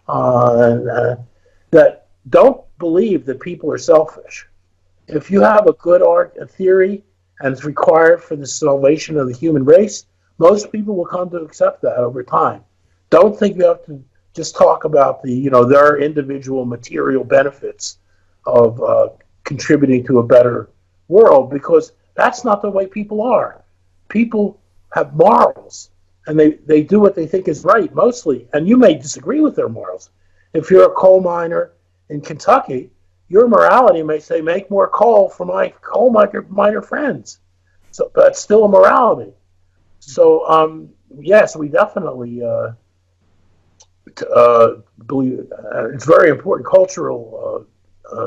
that don't believe that people are selfish. If you have a good a theory and it's required for the salvation of the human race, most people will come to accept that over time. Don't think you have to just talk about their individual material benefits of contributing to a better world, because that's not the way people are. People have morals, and they do what they think is right mostly, and you may disagree with their morals. If you're a coal miner in Kentucky, your morality may say make more coal for my coal miner friends. So that's still a morality. So yes, we definitely believe it's very important. Cultural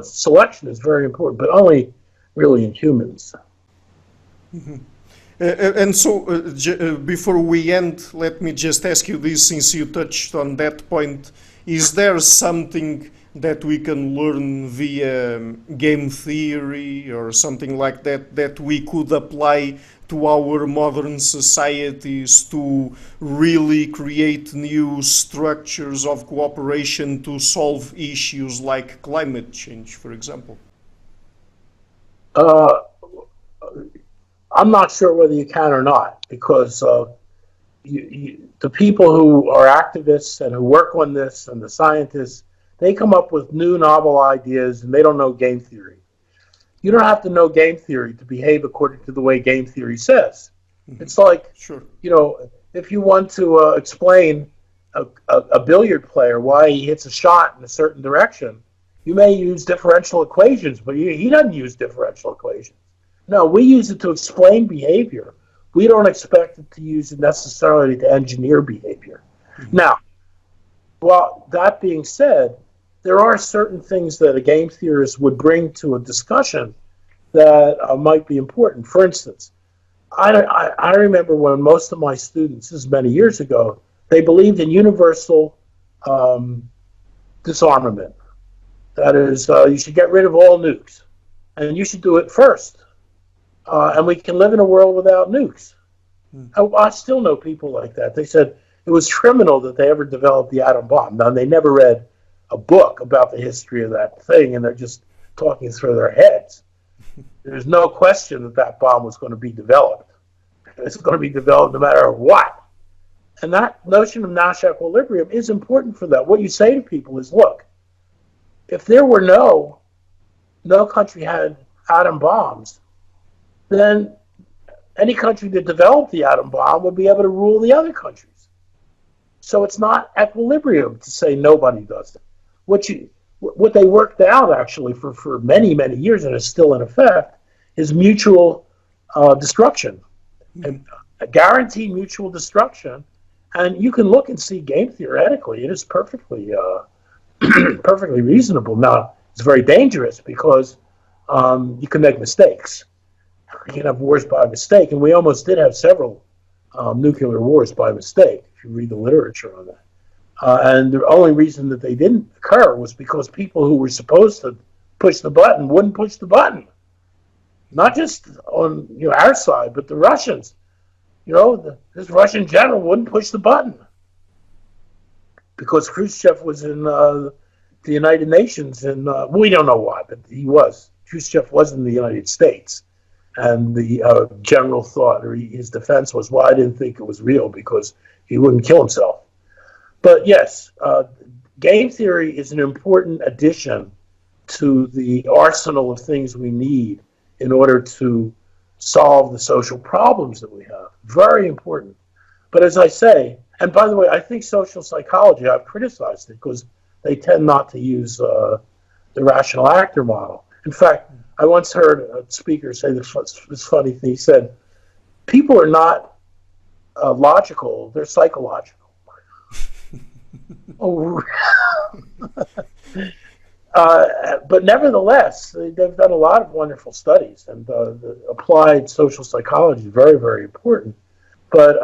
selection is very important, but only really in humans. Mm-hmm. And so, before we end, let me just ask you this, since you touched on that point. Is there something that we can learn via game theory or something like that, that we could apply to our modern societies to really create new structures of cooperation to solve issues like climate change, for example? I'm not sure whether you can or not, because the people who are activists and who work on this and the scientists, they come up with new novel ideas, and they don't know game theory. You don't have to know game theory to behave according to the way game theory says. Mm-hmm. It's like, sure, if you want to explain a billiard player why he hits a shot in a certain direction, you may use differential equations, but he doesn't use differential equations. No, we use it to explain behavior. We don't expect it to use it necessarily to engineer behavior. Mm-hmm. Now, well, that being said, there are certain things that a game theorist would bring to a discussion that might be important. For instance, I remember when most of my students, this is many years ago, they believed in universal disarmament. That is, you should get rid of all nukes, and you should do it first. And we can live in a world without nukes. I still know people like that. They said it was criminal that they ever developed the atom bomb. Now, they never read a book about the history of that thing, and they're just talking through their heads. There's no question that that bomb was going to be developed. It's going to be developed no matter what. And that notion of Nash equilibrium is important for that. What you say to people is, look, if there were no country had atom bombs, then any country that developed the atom bomb would be able to rule the other countries. So it's not equilibrium to say nobody does it. What they worked out actually for many, many years, and is still in effect, is mutual destruction. And guaranteed mutual destruction. And you can look and see game theoretically, it is perfectly perfectly reasonable. Now, it's very dangerous because you can make mistakes. You can have wars by mistake, and we almost did have several nuclear wars by mistake, if you read the literature on that. And the only reason that they didn't occur was because people who were supposed to push the button wouldn't push the button. Not just on our side, but the Russians. This Russian general wouldn't push the button because Khrushchev was in the United Nations, and we don't know why, but he was. Khrushchev was in the United States. And the general thought, or his defense was, well, I didn't think it was real because he wouldn't kill himself. But yes, game theory is an important addition to the arsenal of things we need in order to solve the social problems that we have. Very important. But as I say, and by the way, I think social psychology, I've criticized it because they tend not to use the rational actor model. In fact, I once heard a speaker say this funny thing. He said, people are not logical, they're psychological. Oh, but nevertheless, they've done a lot of wonderful studies, and the applied social psychology is very, very important. But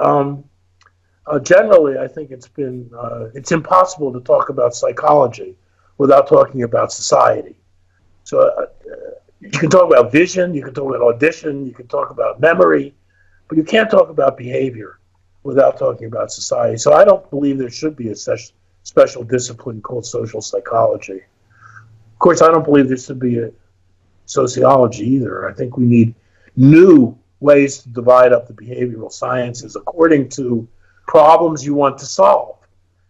generally, I think it's impossible to talk about psychology without talking about society. So you can talk about vision, you can talk about audition, you can talk about memory, but you can't talk about behavior without talking about society. So I don't believe there should be a special discipline called social psychology. Of course, I don't believe there should be a sociology either. I think we need new ways to divide up the behavioral sciences according to problems you want to solve.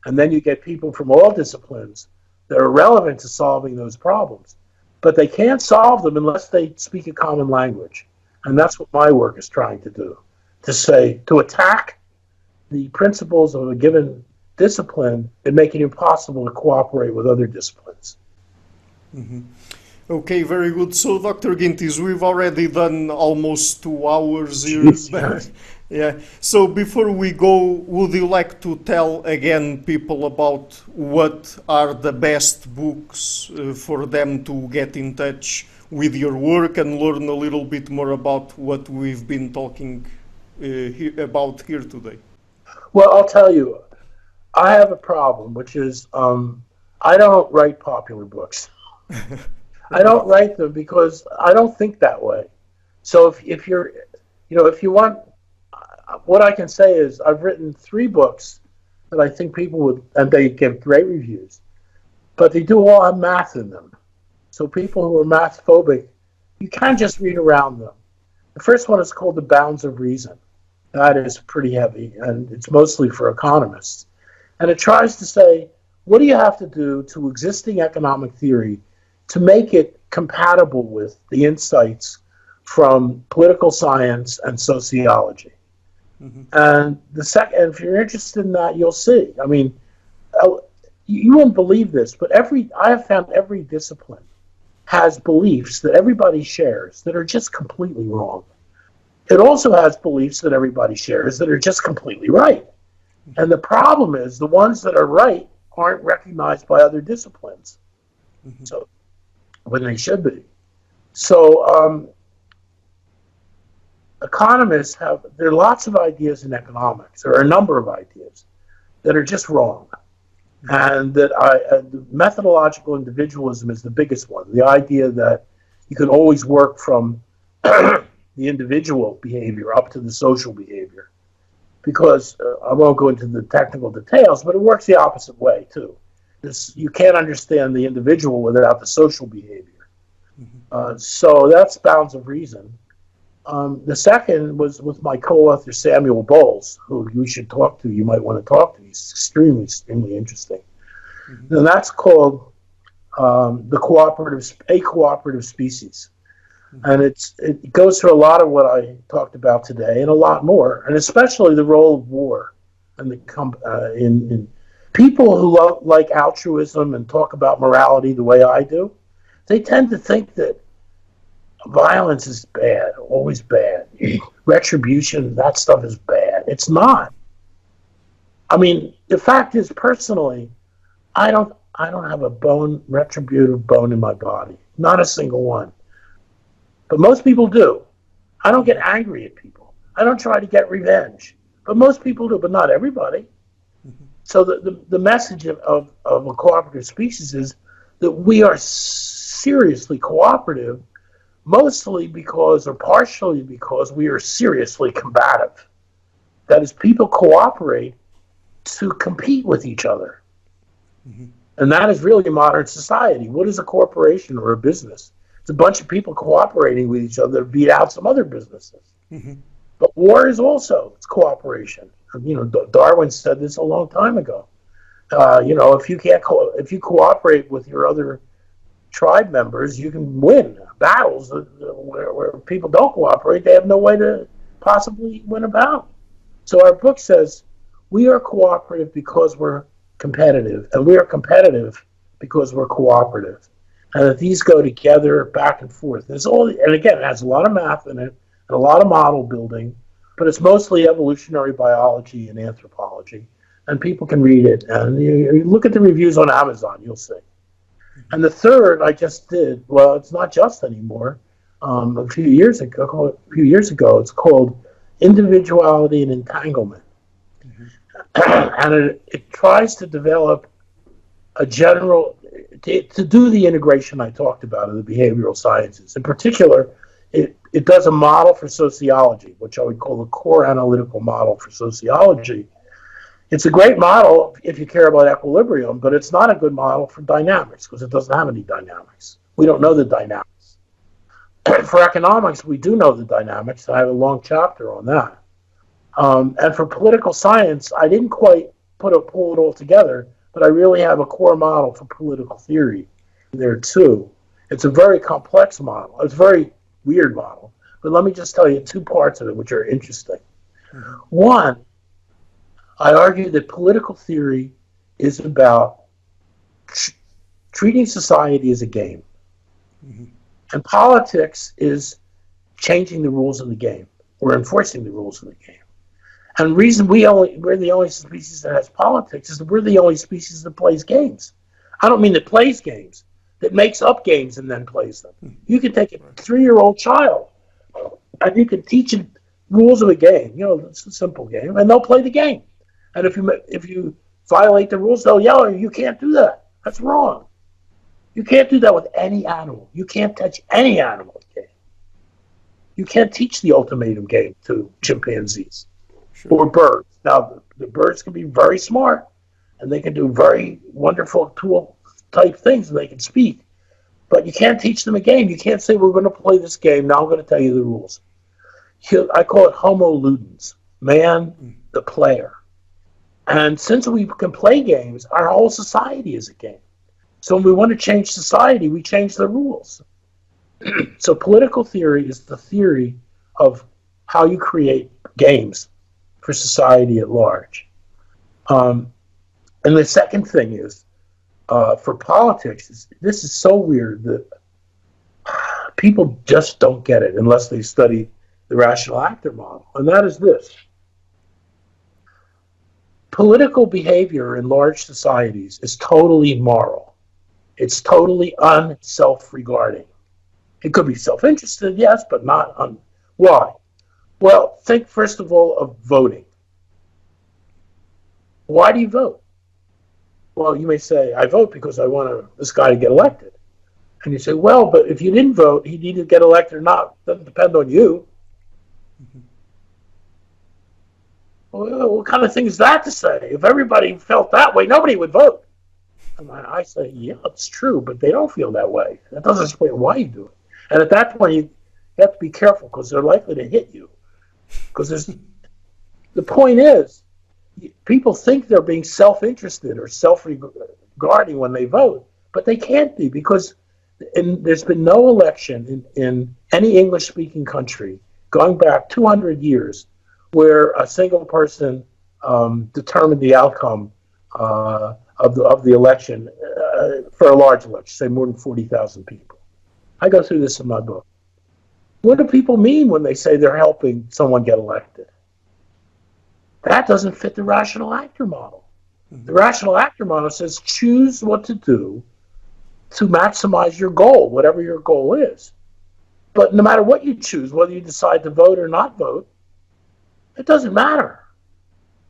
And then you get people from all disciplines that are relevant to solving those problems. But they can't solve them unless they speak a common language. And that's what my work is trying to do, to attack the principles of a given discipline and make it impossible to cooperate with other disciplines. Mm-hmm. Okay, very good. So, Dr. Gintis, we've already done almost 2 hours here. Yeah. So, before we go, would you like to tell again people about what are the best books for them to get in touch with your work and learn a little bit more about what we've been talking about here today? Well, I'll tell you, I have a problem, which is I don't write popular books. I don't write them because I don't think that way. So if you're, if you want, what I can say is I've written 3 books that I think people would, and they give great reviews, but they do all have math in them. So people who are math phobic, you can't just read around them. The first one is called The Bounds of Reason. That is pretty heavy, and it's mostly for economists. And it tries to say, what do you have to do to existing economic theory to make it compatible with the insights from political science and sociology? Mm-hmm. And the second, if you're interested in that, you'll see. I mean, you won't believe this, but I have found every discipline has beliefs that everybody shares that are just completely wrong. It also has beliefs that everybody shares that are just completely right. And the problem is the ones that are right aren't recognized by other disciplines. Mm-hmm. So when they should be. So economists there are lots of ideas in economics, there are a number of ideas that are just wrong. And that the methodological individualism is the biggest one. The idea that you can always work from the individual behavior up to the social behavior. Because I won't go into the technical details, but it works the opposite way too. You can't understand the individual without the social behavior. Mm-hmm. So that's Bounds of Reason. The second was with my co-author Samuel Bowles, who you should talk to. You might want to talk to. He's extremely, extremely interesting. Mm-hmm. And that's called A Cooperative Species. Mm-hmm. And it goes through a lot of what I talked about today and a lot more, and especially the role of war and in people who like altruism and talk about morality the way I do. They tend to think that violence is bad, always bad. Retribution, that stuff is bad. It's not. I mean, the fact is, personally, I don't have a retributive bone in my body. Not a single one. But most people do. I don't get angry at people. I don't try to get revenge. But most people do, but not everybody. Mm-hmm. So the message of A Cooperative Species is that we are seriously cooperative, mostly because, or partially because, we are seriously combative. That is, people cooperate to compete with each other. Mm-hmm. And that is really modern society. What is a corporation or a business? It's a bunch of people cooperating with each other to beat out some other businesses. Mm-hmm. But war is also cooperation. Darwin said this a long time ago. If you cooperate with your other tribe members, you can win battles where people don't cooperate. They have no way to possibly win a battle. So our book says we are cooperative because we're competitive, and we are competitive because we're cooperative. And that these go together back and forth. And again, it has a lot of math in it and a lot of model building, but it's mostly evolutionary biology and anthropology. And people can read it. And you look at the reviews on Amazon, you'll see. And the third I just did, well, it's not just anymore. A few years ago, it's called Individuality and Entanglement. Mm-hmm. And it tries to develop a general, to do the integration I talked about of the behavioral sciences. In particular, it does a model for sociology, which I would call the core analytical model for sociology. It's a great model if you care about equilibrium, but it's not a good model for dynamics because it doesn't have any dynamics. We don't know the dynamics. For economics, we do know the dynamics. I have a long chapter on that. And for political science, I didn't quite pull it all together, but I really have a core model for political theory there too. It's a very complex model. It's a very weird model. But let me just tell you two parts of it which are interesting. Mm-hmm. One, I argue that political theory is about treating society as a game. Mm-hmm. And politics is changing the rules of the game or enforcing the rules of the game. And the reason we're the only species that has politics is that we're the only species that plays games. I don't mean that plays games, that makes up games and then plays them. You can take a 3-year-old child and you can teach them rules of a game. You know, it's a simple game, and they'll play the game. And if you violate the rules, they'll yell at you. You can't do that. That's wrong. You can't do that with any animal. You can't touch any animal game. You can't teach the ultimatum game to chimpanzees. Sure. Or birds. Now, the birds can be very smart, and they can do very wonderful tool-type things, and they can speak. But you can't teach them a game. You can't say, we're going to play this game. Now I'm going to tell you the rules. I call it homo ludens, man, the player. And since we can play games, our whole society is a game. So when we want to change society, we change the rules. So political theory is the theory of how you create games for society at large. And the second thing is, for politics, this is so weird that people just don't get it unless they study the rational actor model. And that is this. Political behavior in large societies is totally moral. It's totally unself-regarding. It could be self-interested, yes, but not why? Well, think first of all of voting. Why do you vote? Well, you may say, I vote because I want this guy to get elected. And you say, well, but if you didn't vote, he'd either get elected or not. It doesn't depend on you. Mm-hmm. Well, what kind of thing is that to say? If everybody felt that way, nobody would vote. And I say, yeah, it's true, but they don't feel that way. That doesn't explain why you do it. And at that point, you have to be careful because they're likely to hit you. Because the point is, people think they're being self-interested or self-regarding when they vote, but they can't be because there's been no election in any English-speaking country going back 200 years where a single person determined the outcome of the election for a large election, say more than 40,000 people. I go through this in my book. What do people mean when they say they're helping someone get elected? That doesn't fit the rational actor model. Mm-hmm. The rational actor model says choose what to do to maximize your goal, whatever your goal is. But no matter what you choose, whether you decide to vote or not vote, it doesn't matter.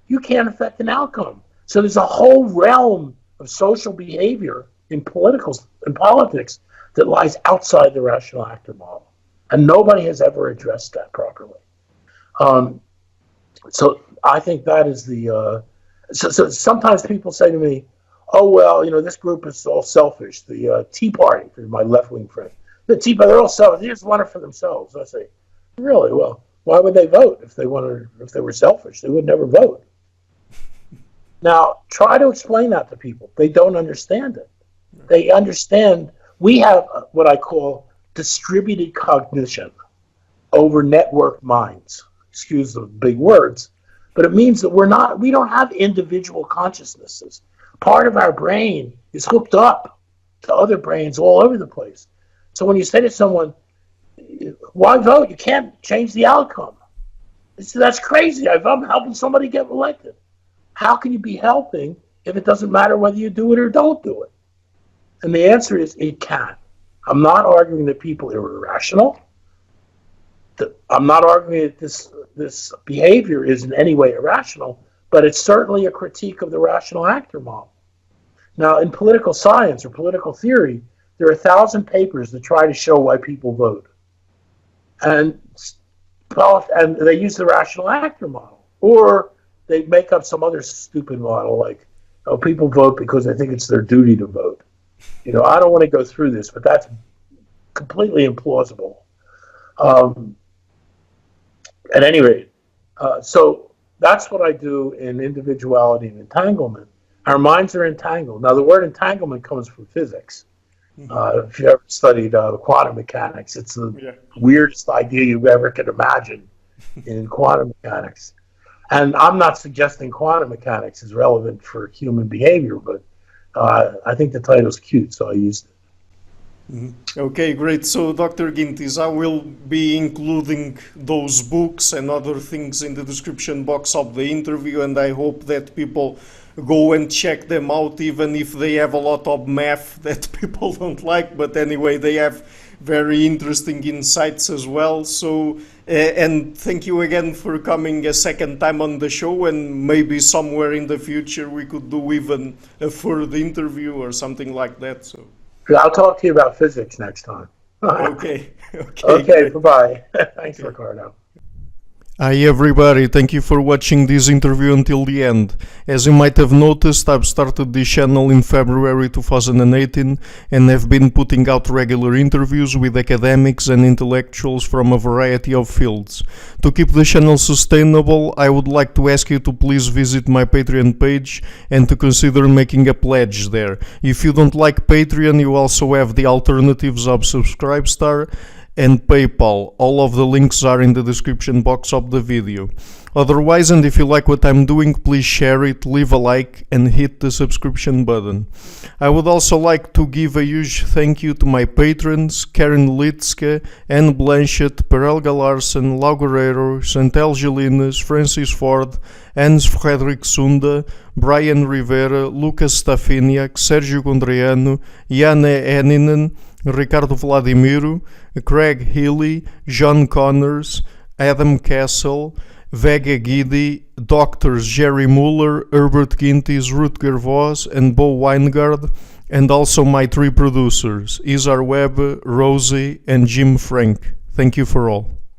You can't affect an outcome. So there's a whole realm of social behavior in politics that lies outside the rational actor model. And nobody has ever addressed that properly. So I think that is the... So sometimes people say to me, oh, well, this group is all selfish. The Tea Party, my left-wing friend. The Tea Party, they're all selfish. They just want it for themselves. I say, really? Well, why would they vote if they were selfish? They would never vote. Now, try to explain that to people. They don't understand it. They understand we have what I call distributed cognition over networked minds. Excuse the big words, but it means that we don't have individual consciousnesses. Part of our brain is hooked up to other brains all over the place. So when you say to someone, why vote? You can't change the outcome. That's crazy. I'm helping somebody get elected. How can you be helping if it doesn't matter whether you do it or don't do it? And the answer is it can. I'm not arguing that people are irrational. I'm not arguing that this behavior is in any way irrational, but it's certainly a critique of the rational actor model. Now, in political science or political theory, there are 1,000 papers that try to show why people vote. And they use the rational actor model. Or they make up some other stupid model like, people vote because they think it's their duty to vote. I don't want to go through this, but that's completely implausible. At any rate, so That's what I do in Individuality and Entanglement. Our minds are entangled. Now, the word entanglement comes from physics. If you ever studied quantum mechanics, it's the weirdest idea you ever could imagine in quantum mechanics. And I'm not suggesting quantum mechanics is relevant for human behavior, but I think the title's cute, so I used it. Okay, great. So, Dr. Gintis, I will be including those books and other things in the description box of the interview, and I hope that people go and check them out, even if they have a lot of math that people don't like. But anyway, they have very interesting insights as well. So, and thank you again for coming a second time on the show, and maybe somewhere in the future we could do even a further interview or something like that. So. I'll talk to you about physics next time. Okay. Okay, bye-bye. Thanks, Ricardo. Hi everybody, thank you for watching this interview until the end. As you might have noticed, I've started this channel in February 2018 and have been putting out regular interviews with academics and intellectuals from a variety of fields. To keep the channel sustainable, I would like to ask you to please visit my Patreon page and to consider making a pledge there. If you don't like Patreon, you also have the alternatives of Subscribestar and PayPal. All of the links are in the description box of the video. Otherwise, and if you like what I'm doing, please share it, leave a like and hit the subscription button. I would also like to give a huge thank you to my patrons Karen Litske, Anne Blanchett, Perel Galarsen, Lau Guerrero, Chantal Gelinas, Francis Ford, Hans Frederick Sunda, Brian Rivera, Lucas Stafiniak, Sergio Gondriano, Jana Eninen, Ricardo Vladimiro, Craig Healy, John Connors, Adam Castle, Vega Gidi, Doctors Jerry Muller, Herbert Gintis, Rutger Voss, and Bo Weingard, and also my 3 producers, Isar Webb, Rosie, and Jim Frank. Thank you for all.